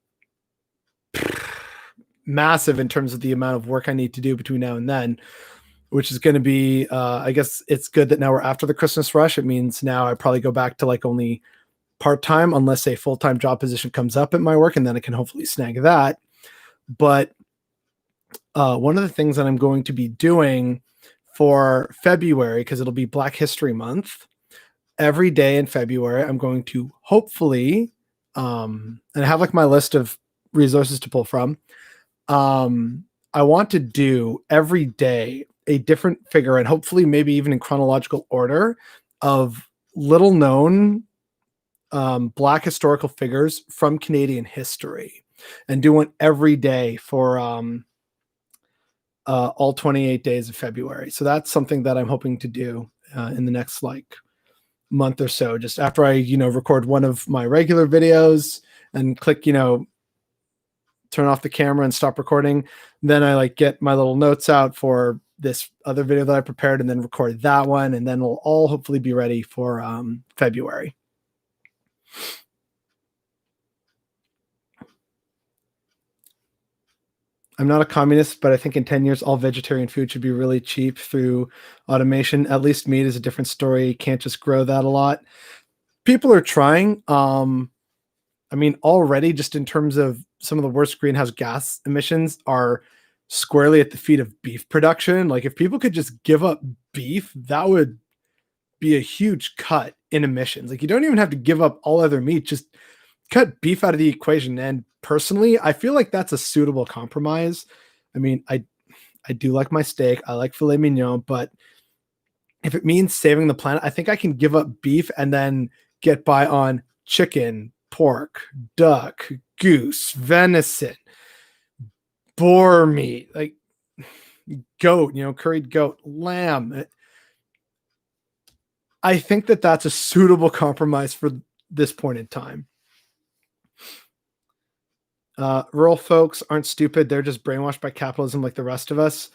massive in terms of the amount of work I need to do between now and then, which is going to be, I guess it's good that now we're after the Christmas rush. It means now I probably go back to like only part-time unless a full-time job position comes up at my work, and then I can hopefully snag that. But one of the things that I'm going to be doing for February, because it'll be Black History Month, every day in February, I'm going to hopefully, and I have like my list of resources to pull from. I want to do every day a different figure, and hopefully maybe even in chronological order, of little known Black historical figures from Canadian history, and do one every day for all 28 days of February. So that's something that I'm hoping to do in the next like month or so, just after I, record one of my regular videos and click, turn off the camera and stop recording. Then I like get my little notes out for this other video that I prepared and then record that one. And then we'll all hopefully be ready for February. I'm not a communist, but I think in 10 years, all vegetarian food should be really cheap through automation. At least meat is a different story. You can't just grow that a lot. People are trying. Already just in terms of some of the worst greenhouse gas emissions are squarely at the feet of beef production. Like if people could just give up beef, that would be a huge cut in emissions. Like you don't even have to give up all other meat, just cut beef out of the equation. And personally, I feel like that's a suitable compromise. I do like my steak. I like filet mignon, but if it means saving the planet, I think I can give up beef and then get by on chicken, pork, duck, goose, venison, boar meat, like goat, curried goat, lamb. I think that that's a suitable compromise for this point in time. Rural folks aren't stupid. They're just brainwashed by capitalism like the rest of us.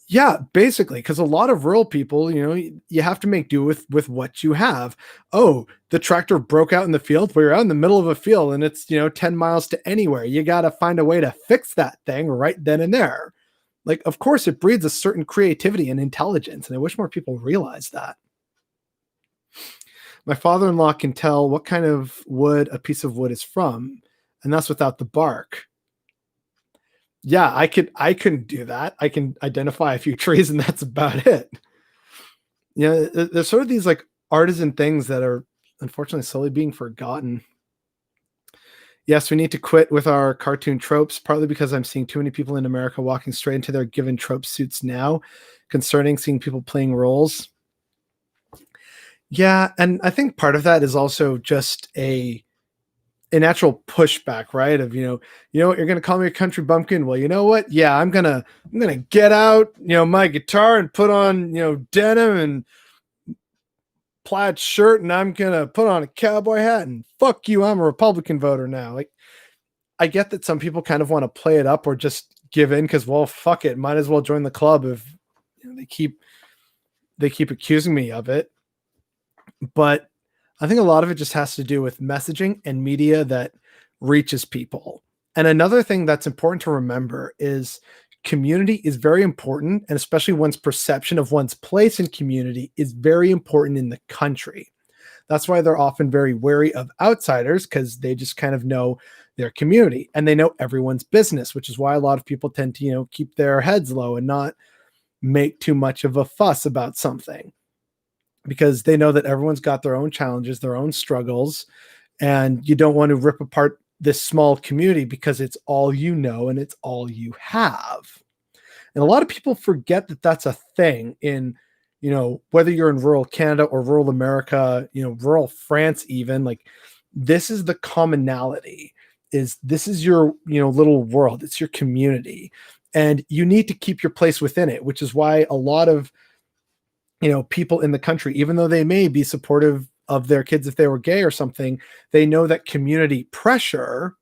Yeah, basically, because a lot of rural people, you have to make do with what you have. Oh, the tractor broke out in the field. Well, you're out in the middle of a field and it's, 10 miles to anywhere. You got to find a way to fix that thing right then and there. Like, of course, it breeds a certain creativity and intelligence. And I wish more people realize that. My father-in-law can tell what kind of wood a piece of wood is from, and that's without the bark. Yeah, I couldn't do that. I can identify a few trees and that's about it. There's sort of these like artisan things that are unfortunately slowly being forgotten. Yes, we need to quit with our cartoon tropes, partly because I'm seeing too many people in America walking straight into their given trope suits now. Concerning seeing people playing roles. Yeah, and I think part of that is also just a natural pushback, right? Of what, you're gonna call me a country bumpkin. Well, you know what? Yeah, I'm gonna get out, my guitar and put on, denim and plaid shirt, and I'm gonna put on a cowboy hat and fuck you, I'm a Republican voter now. Like, I get that some people kind of want to play it up or just give in because, well, fuck it, might as well join the club if they keep accusing me of it. But I think a lot of it just has to do with messaging and media that reaches people. And another thing that's important to remember is community is very important, and especially one's perception of one's place in community is very important in the country. That's why they're often very wary of outsiders, because they just kind of know their community and they know everyone's business, which is why a lot of people tend to, keep their heads low and not make too much of a fuss about something. because they know that everyone's got their own challenges, their own struggles, and you don't want to rip apart this small community because it's all you know and it's all you have. And a lot of people forget that that's a thing in, whether you're in rural Canada or rural America, rural France, even. Like, this is the commonality, is this is your, little world. It's your community, and you need to keep your place within it, which is why a lot of, people in the country, even though they may be supportive of their kids if they were gay or something, they know that community pressure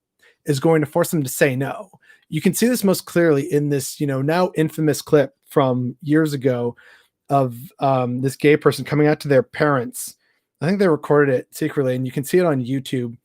is going to force them to say no. You can see this most clearly in this, now infamous clip from years ago of this gay person coming out to their parents. I think they recorded it secretly, and you can see it on YouTube.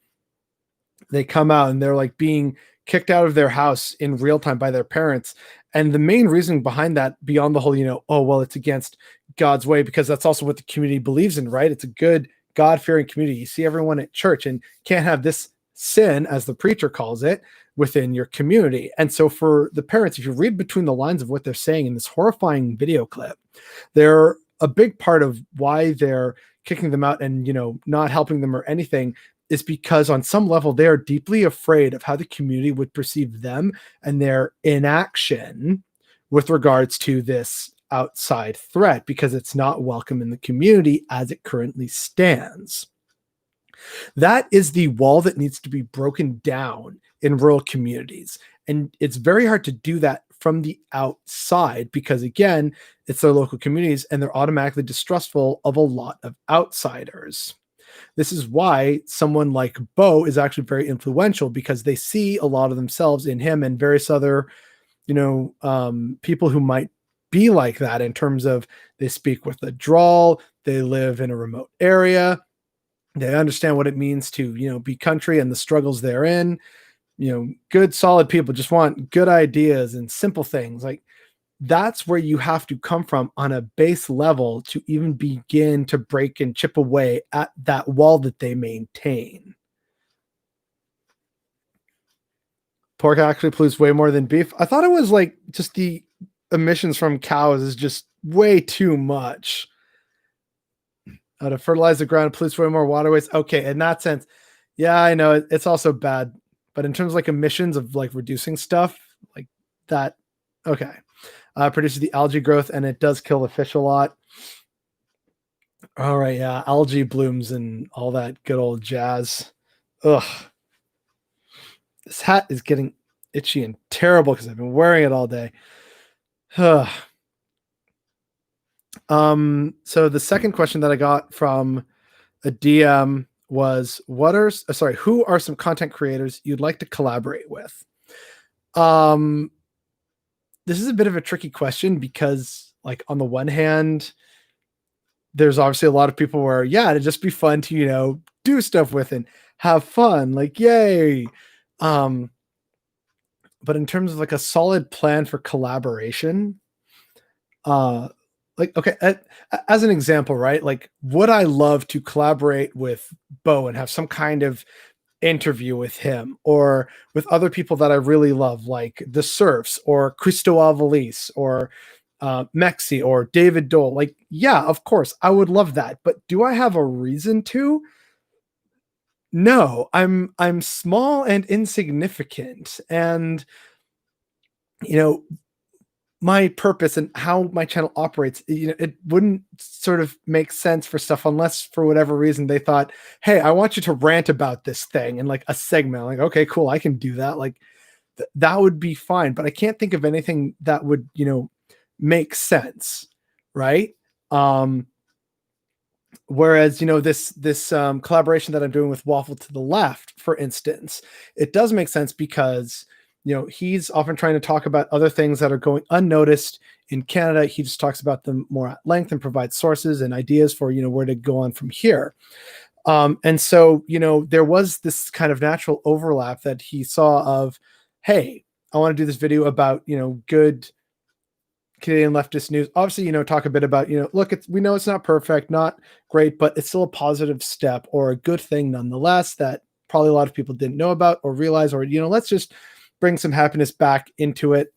They come out and they're like being kicked out of their house in real time by their parents. And the main reason behind that, beyond the whole, oh, well, it's against God's way, because that's also what the community believes in, right? It's a good God-fearing community. You see everyone at church, and can't have this sin, as the preacher calls it, within your community. And so for the parents, if you read between the lines of what they're saying in this horrifying video clip, they're a big part of why they're kicking them out and, not helping them or anything, is because on some level they are deeply afraid of how the community would perceive them and their inaction with regards to this outside threat, because it's not welcome in the community as it currently stands. That is the wall that needs to be broken down in rural communities. And it's very hard to do that from the outside, because again, it's their local communities and they're automatically distrustful of a lot of outsiders. This is why someone like Bo is actually very influential, because they see a lot of themselves in him and various other, people who might be like that, in terms of they speak with a drawl, they live in a remote area, they understand what it means to, be country and the struggles therein. Good, solid people just want good ideas and simple things. Like, that's where you have to come from on a base level to even begin to break and chip away at that wall that they maintain. Pork actually pollutes way more than beef. I thought it was like just the emissions from cows is just way too much. To fertilize the ground pollutes way more waterways. Okay, in that sense, yeah, I know it's also bad. But in terms of like emissions of like reducing stuff like that, okay. Produces the algae growth, and it does kill the fish a lot. All right, yeah, algae blooms and all that good old jazz. Ugh. This hat is getting itchy and terrible because I've been wearing it all day. So the second question that I got from a DM was, who are some content creators you'd like to collaborate with? This is a bit of a tricky question, because like on the one hand, there's obviously a lot of people where, yeah, it'd just be fun to, do stuff with and have fun, like, yay. But in terms of like a solid plan for collaboration, like, okay, as an example, right? Like, would I love to collaborate with Bo and have some kind of interview with him, or with other people that I really love, like the Surfs or Christo Avalis or Mexi or David Dole? Like, yeah, of course, I would love that. But do I have a reason to? No, I'm small and insignificant, and my purpose and how my channel operates, it wouldn't sort of make sense for stuff unless for whatever reason they thought, hey, I want you to rant about this thing in like a segment. Like, okay, cool, I can do that. Like that would be fine, but I can't think of anything that would, make sense. Right. Whereas, this collaboration that I'm doing with Waffle to the Left, for instance, it does make sense because, he's often trying to talk about other things that are going unnoticed in Canada. He just talks about them more at length and provides sources and ideas for, where to go on from here. And so, there was this kind of natural overlap that he saw of, hey, I want to do this video about, good Canadian leftist news. Obviously, talk a bit about, look, we know it's not perfect, not great, but it's still a positive step or a good thing nonetheless that probably a lot of people didn't know about or realize, or, let's just bring some happiness back into it.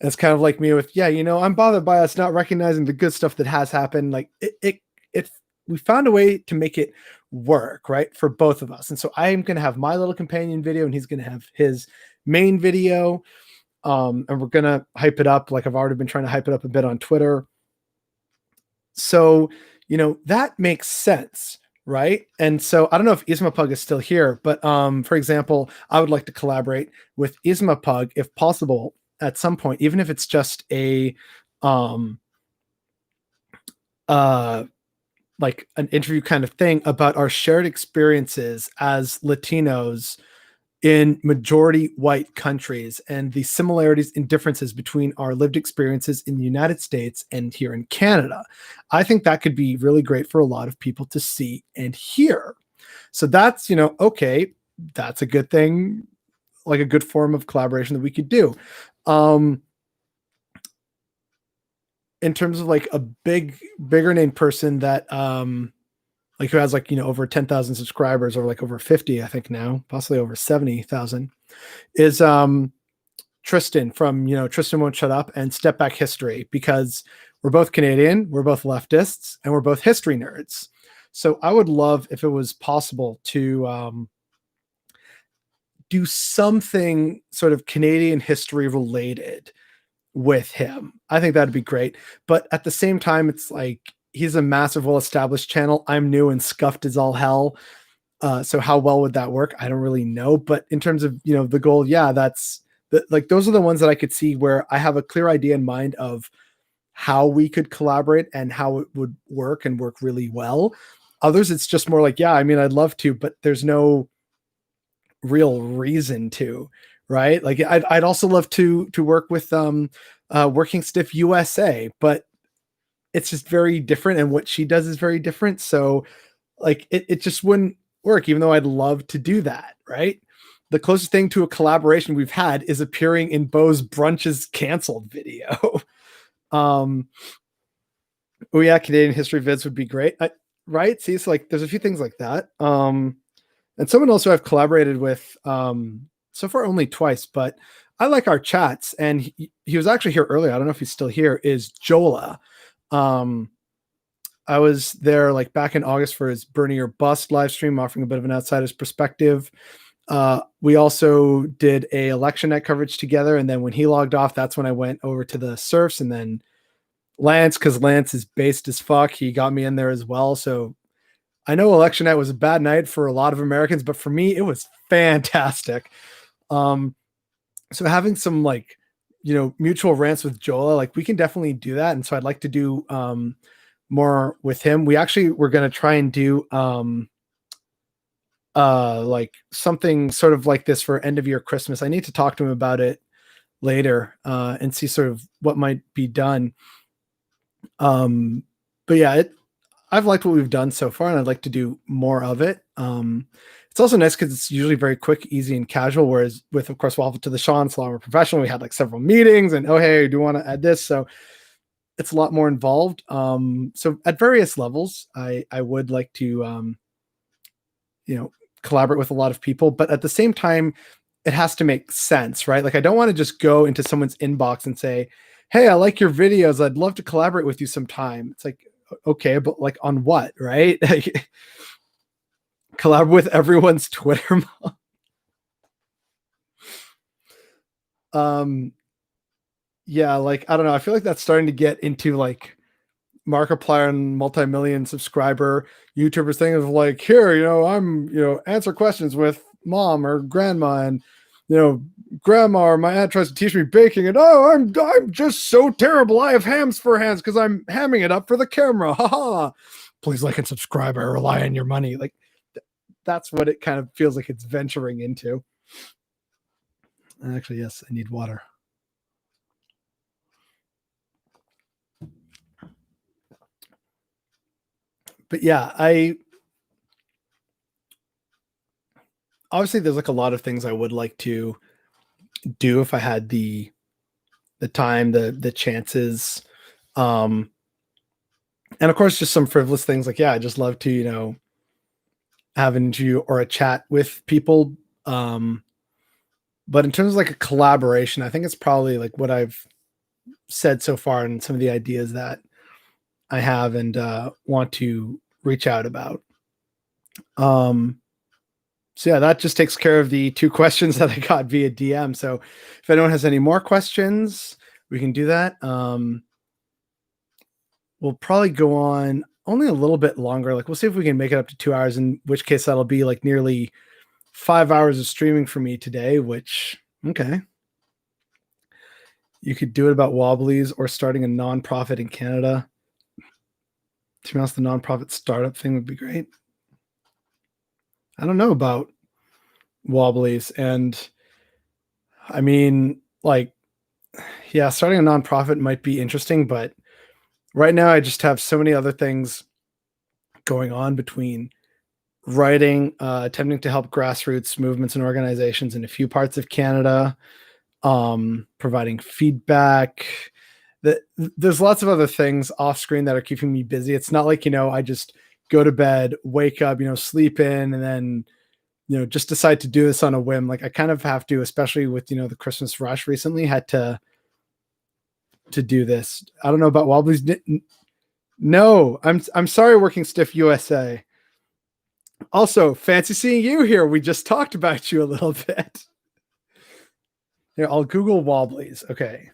It's kind of like me with, yeah, I'm bothered by us not recognizing the good stuff that has happened. Like it we found a way to make it work, right, for both of us. And so I am going to have my little companion video, and he's going to have his main video. And we're going to hype it up. Like I've already been trying to hype it up a bit on Twitter. So, that makes sense, right? And so I don't know if Ismapug is still here, but for example, I would like to collaborate with Ismapug if possible at some point, even if it's just a like an interview kind of thing about our shared experiences as Latinos in majority white countries and the similarities and differences between our lived experiences in the United States and here in Canada. I think that could be really great for a lot of people to see and hear. So that's, okay, that's a good thing, like a good form of collaboration that we could do. In terms of like a bigger name person that like who has like, over 10,000 subscribers, or like over 50, I think now, possibly over 70,000, is Tristan from, Tristan Won't Shut Up and Step Back History, because we're both Canadian, we're both leftists, and we're both history nerds. So I would love if it was possible to do something sort of Canadian history related with him. I think that'd be great. But at the same time, it's like, he's a massive, well-established channel. I'm new and scuffed as all hell. So how well would that work? I don't really know. But in terms of, the goal, yeah, that's like, those are the ones that I could see where I have a clear idea in mind of how we could collaborate and how it would work and work really well. Others, it's just more like, yeah, I mean, I'd love to, but there's no real reason to, right? Like I'd also love to work with Working Stiff USA, but it's just very different, and what she does is very different. So like it just wouldn't work, even though I'd love to do that, right? The closest thing to a collaboration we've had is appearing in Bo's Brunch's canceled video. Oh yeah, Canadian history vids would be great. Right? See, so like there's a few things like that. And someone else who I've collaborated with so far only twice, but I like our chats, and he was actually here earlier. I don't know if he's still here, is Jola. I was there like back in August for his Bernie or Bust live stream, offering a bit of an outsider's perspective. We also did a election night coverage together, and then when he logged off, that's when I went over to the surfs, and then Lance, because Lance is based as fuck, he got me in there as well. So I know election night was a bad night for a lot of Americans, but for me, it was fantastic. So having some like, mutual rants with Jola, like we can definitely do that. And so I'd like to do more with him. We actually were going to try and do like something sort of like this for end of year Christmas. I need to talk to him about it later and see sort of what might be done. But yeah, I've liked what we've done so far, and I'd like to do more of it. It's also nice because it's usually very quick, easy, and casual. Whereas with, of course, Waffle to the Sean Salama Professional, we had like several meetings, and oh hey, do you want to add this? So it's a lot more involved. So at various levels, I would like to collaborate with a lot of people, but at the same time, it has to make sense, right? Like I don't want to just go into someone's inbox and say, hey, I like your videos, I'd love to collaborate with you sometime. It's like, okay, but like on what, right? Collab with everyone's Twitter. Yeah, like I don't know, I feel like that's starting to get into like Markiplier and multi-million subscriber YouTubers thing of like, here, I'm answer questions with mom or grandma, and grandma or my aunt tries to teach me baking, and oh, I'm just so terrible, I have hams for hands because I'm hamming it up for the camera, haha, please like and subscribe, I rely on your money. Like that's what it kind of feels like it's venturing into. Actually, yes, I need water. But yeah, obviously there's like a lot of things I would like to do if I had the time, the chances. And of course, just some frivolous things like, yeah, I just love to, have an interview or a chat with people. But in terms of like a collaboration, I think it's probably like what I've said so far and some of the ideas that I have and want to reach out about. So yeah, that just takes care of the 2 questions that I got via DM. So if anyone has any more questions, we can do that. We'll probably go on only a little bit longer. Like we'll see if we can make it up to 2 hours, in which case that'll be like nearly 5 hours of streaming for me today, which, okay. You could do it about Wobblies or starting a nonprofit in Canada. To be honest, the nonprofit startup thing would be great. I don't know about Wobblies. And I mean, like, yeah, starting a nonprofit might be interesting, but right now I just have so many other things going on between writing, attempting to help grassroots movements and organizations in a few parts of Canada, providing feedback. There's lots of other things off screen that are keeping me busy. It's not like, I just go to bed, wake up, sleep in, and then, just decide to do this on a whim. Like I kind of have to, especially with, the Christmas rush recently, had to do this. I don't know about Wobblies. No, I'm sorry, Working Stiff USA. Also, fancy seeing you here. We just talked about you a little bit. Here, I'll Google Wobblies. Okay.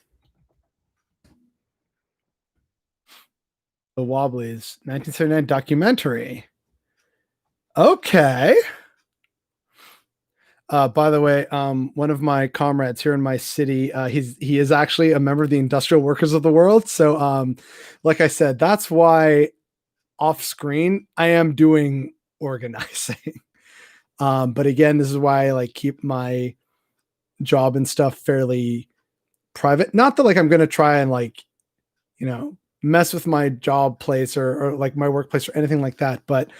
The Wobblies, 1979 documentary. Okay. By the way, one of my comrades here in my city, he is actually a member of the Industrial Workers of the World. So, like I said, that's why off screen I am doing organizing. But again, this is why I like keep my job and stuff fairly private. Not that like I'm gonna try and like, mess with my job place or like my workplace or anything like that, but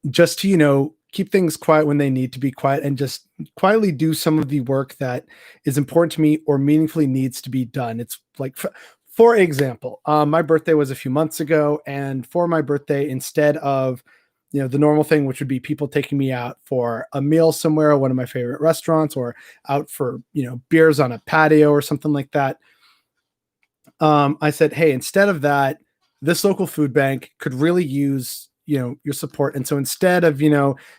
just to, keep things quiet when they need to be quiet and just quietly do some of the work that is important to me or meaningfully needs to be done. It's like, for example, my birthday was a few months ago, and for my birthday, instead of, the normal thing, which would be people taking me out for a meal somewhere, one of my favorite restaurants, or out for, beers on a patio or something like that. I said, hey, instead of that, this local food bank could really use, your support. And so instead of,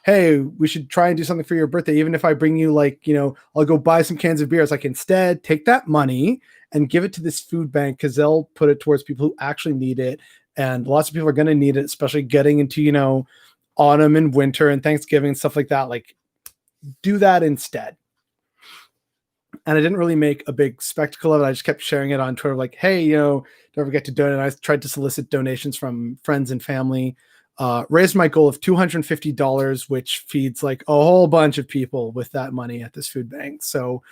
hey, we should try and do something for your birthday, even if I bring you like, I'll go buy some cans of beers, like instead take that money and give it to this food bank because they'll put it towards people who actually need it. And lots of people are going to need it, especially getting into, autumn and winter and Thanksgiving and stuff like that. Like do that instead. And I didn't really make a big spectacle of it. I just kept sharing it on Twitter, like, hey, don't forget to donate. I tried to solicit donations from friends and family, raised my goal of $250, which feeds like a whole bunch of people with that money at this food bank. So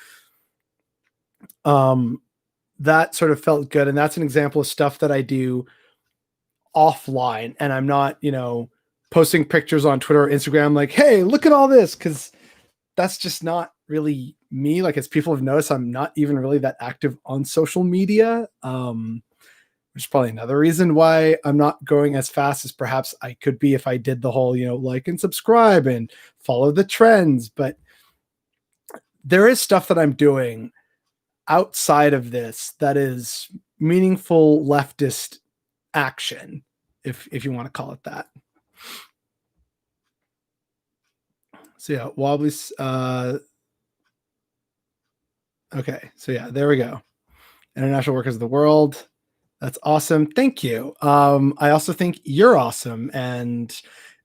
that sort of felt good. And that's an example of stuff that I do offline. And I'm not, posting pictures on Twitter or Instagram, like, hey, look at all this. Cause that's just not really me. Like, as people have noticed, I'm not even really that active on social media. Which is probably another reason why I'm not going as fast as perhaps I could be if I did the whole, like and subscribe and follow the trends. But there is stuff that I'm doing outside of this that is meaningful leftist action, if you want to call it that. So yeah, Wobblies. Okay, so yeah, there we go. International Workers of the World. That's awesome. Thank you. I also think you're awesome. And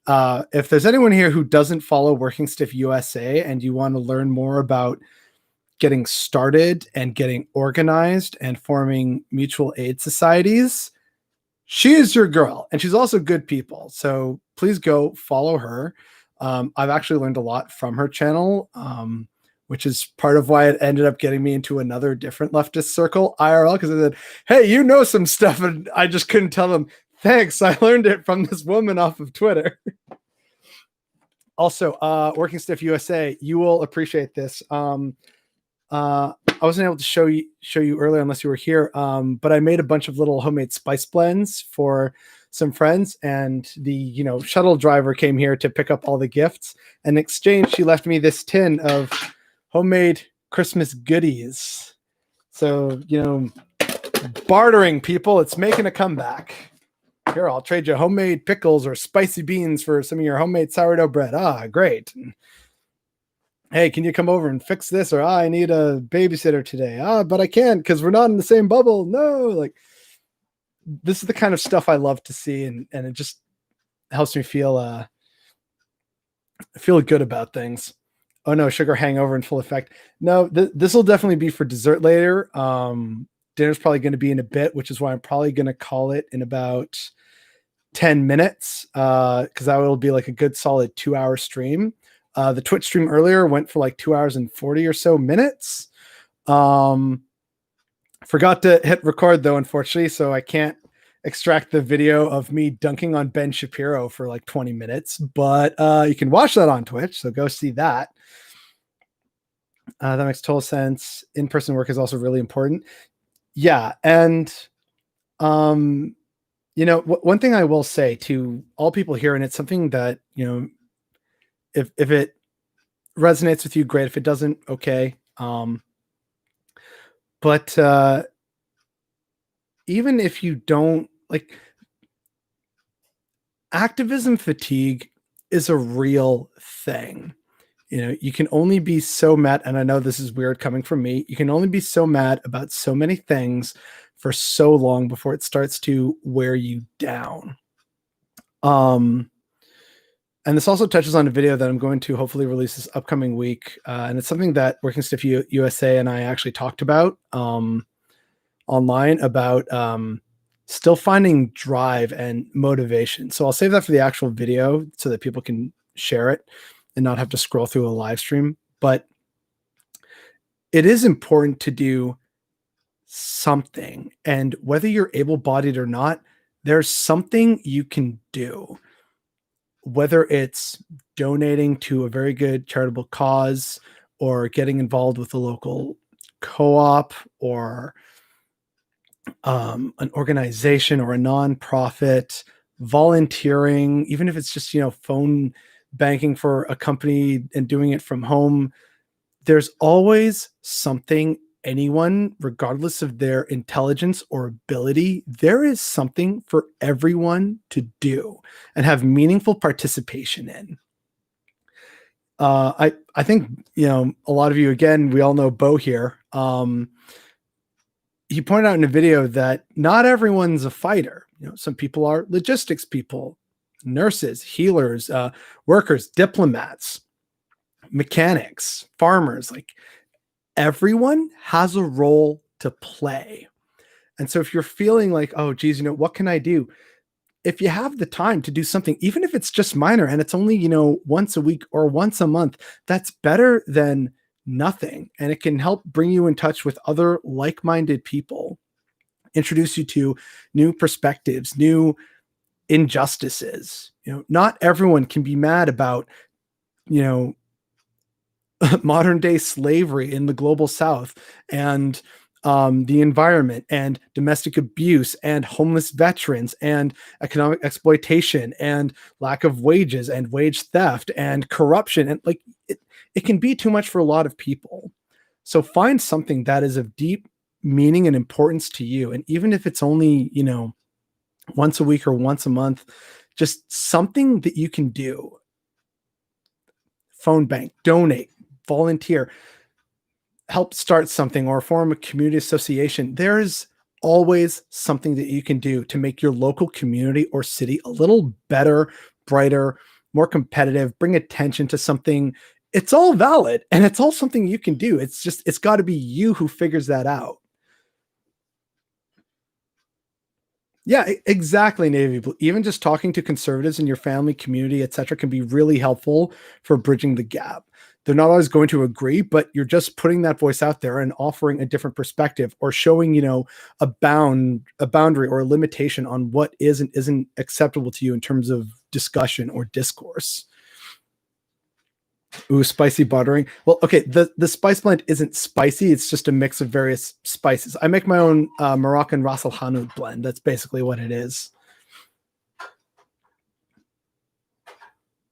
if there's anyone here who doesn't follow Working Stiff USA and you want to learn more about getting started and getting organized and forming mutual aid societies, she is your girl. And she's also good people. So please go follow her. I've actually learned a lot from her channel, which is part of why it ended up getting me into another different leftist circle, IRL, because I said, hey, some stuff. And I just couldn't tell them, thanks, I learned it from this woman off of Twitter. Also, Working Stiff USA, you will appreciate this. I wasn't able to show you earlier unless you were here, but I made a bunch of little homemade spice blends for some friends, and the shuttle driver came here to pick up all the gifts. In exchange, she left me this tin of homemade Christmas goodies. So Bartering, people. It's making a comeback. Here, I'll trade you homemade pickles or spicy beans for some of your homemade sourdough bread. Ah, great. Hey, can you come over and fix this? Or I need a babysitter today. But I can't because we're not in the same bubble. No, like this is the kind of stuff I love to see, and it just helps me feel good about things. Oh no, sugar hangover in full effect. No, this will definitely be for dessert later. Dinner's probably going to be in a bit, which is why I'm probably going to call it in about 10 minutes because that will be like a good solid 2-hour stream. The Twitch stream earlier went for like 2 hours and 40 or so minutes. Forgot to hit record though, unfortunately, so I can't extract the video of me dunking on Ben Shapiro for like 20 minutes, but you can watch that on Twitch, so go see that. That makes total sense. In-person work is also really important. Yeah, and one thing I will say to all people here, and it's something that, if it resonates with you, great. If it doesn't, okay. But even if you don't, like, activism fatigue is a real thing. You can only be so mad, and I know this is weird coming from me, you can only be so mad about so many things for so long before it starts to wear you down. And this also touches on a video that I'm going to hopefully release this upcoming week. And it's something that Working Stiff USA and I actually talked about online about still finding drive and motivation. So I'll save that for the actual video so that people can share it and not have to scroll through a live stream. But it is important to do something. And whether you're able-bodied or not, there's something you can do. Whether it's donating to a very good charitable cause or getting involved with a local co-op or an organization or a nonprofit, volunteering, even if it's just, phone banking for a company and doing it from home, there's always something anyone, regardless of their intelligence or ability, there is something for everyone to do and have meaningful participation in. I think, a lot of you, again, we all know Bo here. He pointed out in a video that not everyone's a fighter. Some people are logistics people, nurses, healers, workers, diplomats, mechanics, farmers. Like, everyone has a role to play. And so if you're feeling like, oh, geez, what can I do? If you have the time to do something, even if it's just minor and it's only, once a week or once a month, that's better than nothing. And it can help bring you in touch with other like-minded people, introduce you to new perspectives, new injustices. Not everyone can be mad about, modern day slavery in the global South and the environment and domestic abuse and homeless veterans and economic exploitation and lack of wages and wage theft and corruption. And like, it can be too much for a lot of people. So find something that is of deep meaning and importance to you. And even if it's only, once a week or once a month, just something that you can do. Phone bank, donate, volunteer, help start something or form a community association. There's always something that you can do to make your local community or city a little better, brighter, more competitive, bring attention to something. It's all valid and it's all something you can do. It's got to be you who figures that out. Yeah, exactly, Navy Blue. Even just talking to conservatives in your family, community, etc., can be really helpful for bridging the gap. They're not always going to agree, but you're just putting that voice out there and offering a different perspective or showing, a boundary or a limitation on what is and isn't acceptable to you in terms of discussion or discourse. Ooh, spicy buttering. Well, okay, the spice blend isn't spicy. It's just a mix of various spices. I make my own Moroccan Ras El Hanout blend. That's basically what it is.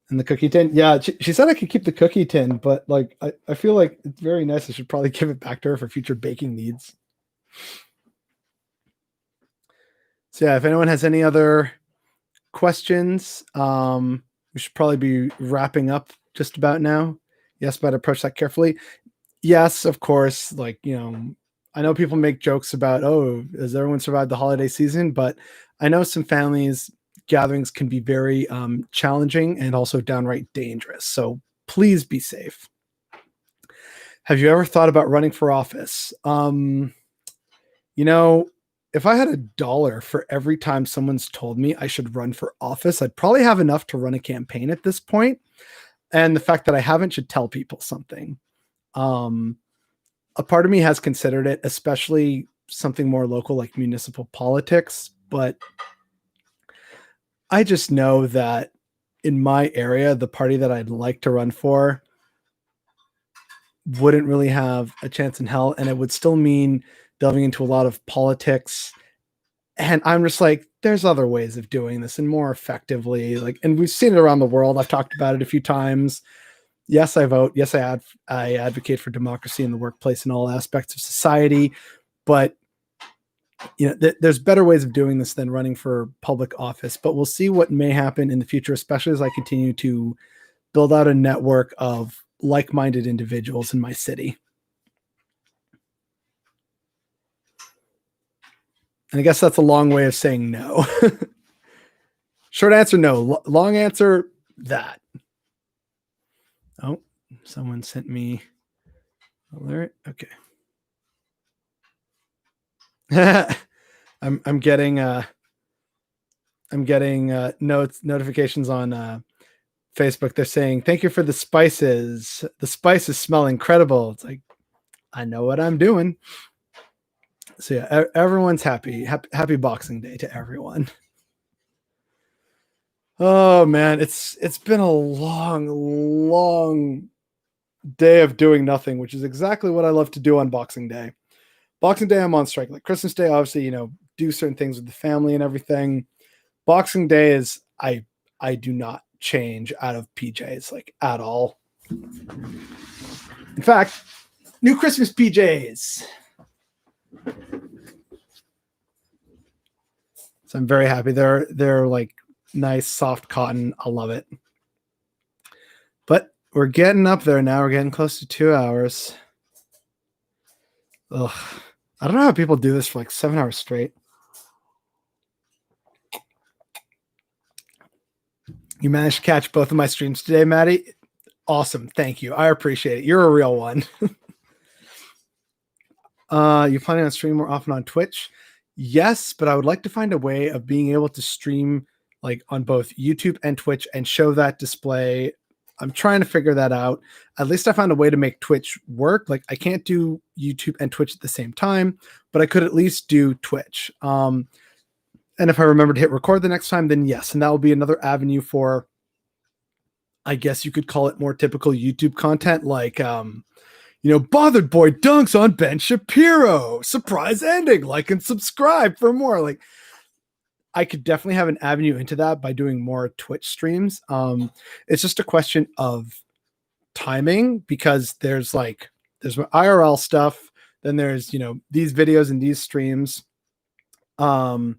And the cookie tin. Yeah, she said I could keep the cookie tin, but like I feel like it's very nice. I should probably give it back to her for future baking needs. So yeah, if anyone has any other questions, we should probably be wrapping up just about now. Yes, but approach that carefully. Yes, of course. Like, I know people make jokes about, oh, has everyone survived the holiday season? But I know some families gatherings can be very challenging and also downright dangerous. So please be safe. Have you ever thought about running for office? You know, if I had $1 for every time someone's told me I should run for office, I'd probably have enough to run a campaign at this point. And the fact that I haven't should tell people something. A part of me has considered it, especially something more local like municipal politics. But I just know that in my area, the party that I'd like to run for wouldn't really have a chance in hell. And it would still mean delving into a lot of politics. And I'm just like, there's other ways of doing this and more effectively. Like, and we've seen it around the world. I've talked about it a few times. Yes, I vote. Yes, I advocate for democracy in the workplace and all aspects of society. But there's better ways of doing this than running for public office. But we'll see what may happen in the future, especially as I continue to build out a network of like-minded individuals in my city. And I guess that's a long way of saying no. Short answer, no. Long answer, that. Oh, someone sent me alert. Okay. I'm getting notifications on Facebook. They're saying, thank you for the spices. The spices smell incredible. It's like, I know what I'm doing. So yeah, everyone's happy. Happy Boxing Day to everyone. Oh man, it's been a long day of doing nothing, which is exactly what I love to do on Boxing Day. Boxing Day, I'm on strike. Like Christmas Day, obviously, do certain things with the family and everything. Boxing Day is I do not change out of PJs like at all. In fact, new Christmas PJs. So I'm very happy. They're like nice soft cotton. I love it. But we're getting up there now. We're getting close to 2 hours. Ugh. I don't know how people do this for like 7 hours straight. You managed to catch both of my streams today, Maddie. Awesome. Thank you. I appreciate it. You're a real one. You planning on streaming more often on Twitch? Yes, but I would like to find a way of being able to stream like on both YouTube and Twitch and show that display. I'm trying to figure that out. At least I found a way to make Twitch work. Like I can't do YouTube and Twitch at the same time, but I could at least do Twitch. And if I remember to hit record the next time, then yes. And that will be another avenue for, I guess you could call it more typical YouTube content. Like, Bothered Boy dunks on Ben Shapiro. Surprise ending. Like and subscribe for more. Like, I could definitely have an avenue into that by doing more Twitch streams. It's just a question of timing because there's my IRL stuff. Then there's, these videos and these streams. And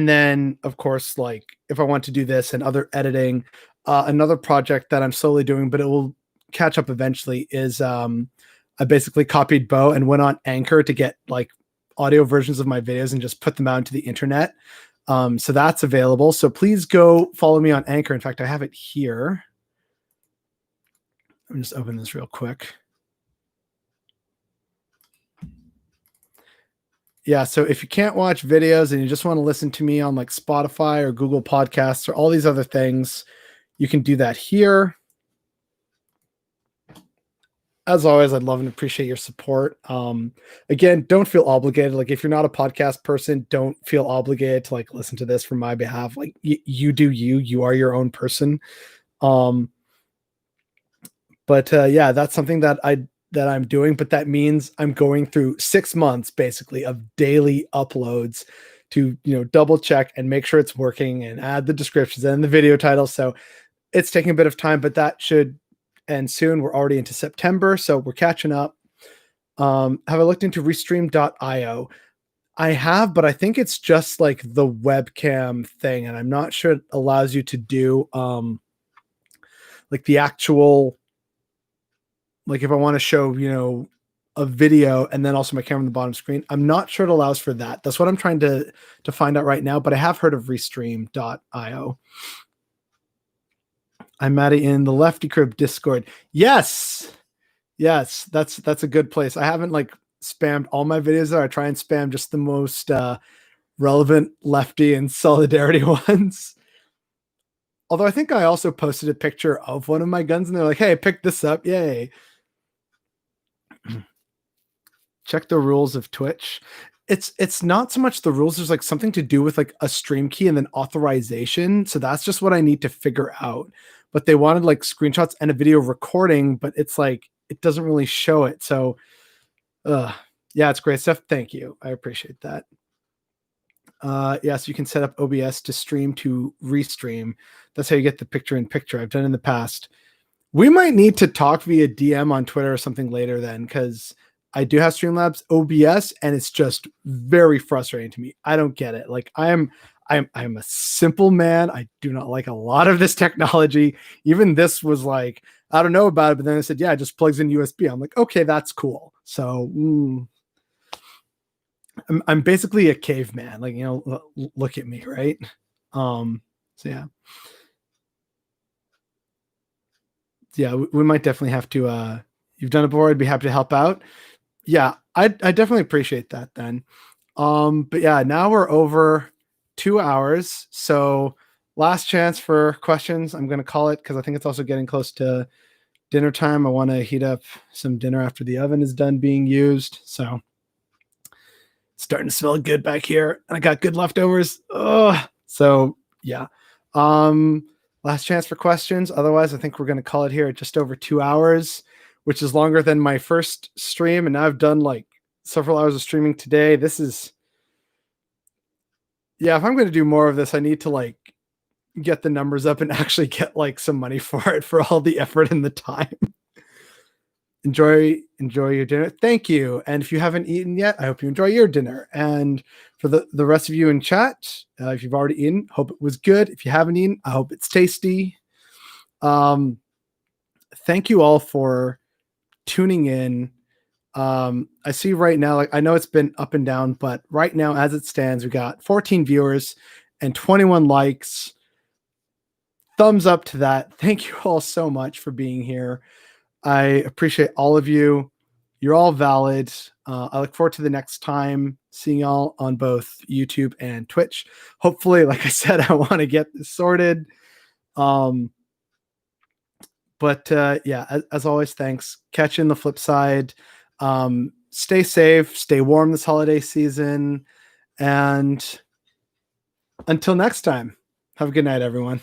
then of course, like if I want to do this and other editing, another project that I'm slowly doing, but it will catch up eventually is, I basically copied Bo and went on Anchor to get like audio versions of my videos and just put them out into the internet. So that's available. So please go follow me on Anchor. In fact, I have it here. Let me just open this real quick. Yeah. So if you can't watch videos and you just want to listen to me on like Spotify or Google Podcasts or all these other things, you can do that here. As always, I'd love and appreciate your support. Again, don't feel obligated. Like if you're not a podcast person, don't feel obligated to like listen to this for my behalf. Like you do you are your own person. But yeah, that's something that I'm doing, but that means I'm going through 6 months basically of daily uploads to, double check and make sure it's working and add the descriptions and the video titles. So it's taking a bit of time, but that should end soon. We're already into September, so we're catching up. Have I looked into restream.io? I have, but I think it's just like the webcam thing, and I'm not sure it allows you to do like the actual, like if I want to show, a video and then also my camera on the bottom screen. I'm not sure it allows for that. That's what I'm trying to find out right now, but I have heard of restream.io. I'm Maddie in the Lefty Crib Discord. Yes. Yes, that's a good place. I haven't like spammed all my videos there. I try and spam just the most relevant lefty and solidarity ones. Although I think I also posted a picture of one of my guns and they're like, hey, pick this up. Yay. Check the rules of Twitch. It's not so much the rules. There's like something to do with like a stream key and then authorization. So that's just what I need to figure out. But they wanted like screenshots and a video recording, but it's like, it doesn't really show it. So yeah, it's great stuff. Thank you. I appreciate that. Yes, you can set up OBS to stream to restream. That's how you get the picture in picture. I've done in the past. We might need to talk via DM on Twitter or something later then, because I do have Streamlabs OBS and it's just very frustrating to me. I don't get it. Like I'm a simple man. I do not like a lot of this technology. Even this was like, I don't know about it, but then I said, yeah, it just plugs in USB. I'm like, okay, that's cool. So I'm basically a caveman. Like, look at me, right? So yeah. Yeah, we might definitely have to, you've done it before. I'd be happy to help out. Yeah, I definitely appreciate that then. But yeah, now we're over 2 hours. So last chance for questions. I'm going to call it because I think it's also getting close to dinner time. I want to heat up some dinner after the oven is done being used. So it's starting to smell good back here. I got good leftovers. So yeah. Last chance for questions. Otherwise, I think we're going to call it here at just over 2 hours, which is longer than my first stream. And now I've done like several hours of streaming today. This is, yeah, if I'm going to do more of this, I need to like get the numbers up and actually get like some money for it, for all the effort and the time. Enjoy your dinner. Thank you. And if you haven't eaten yet, I hope you enjoy your dinner. And for the rest of you in chat, if you've already eaten, hope it was good. If you haven't eaten, I hope it's tasty. Thank you all for tuning in. I see right now, like I know it's been up and down, but right now as it stands, we got 14 viewers and 21 likes. Thumbs up to that. Thank you all so much for being here. I appreciate all of you. You're all valid. I look forward to the next time seeing y'all on both YouTube and Twitch. Hopefully, like I said, I want to get this sorted. But yeah, as always, thanks. Catch you in the flip side. Stay safe, stay warm this holiday season. And until next time, have a good night, everyone.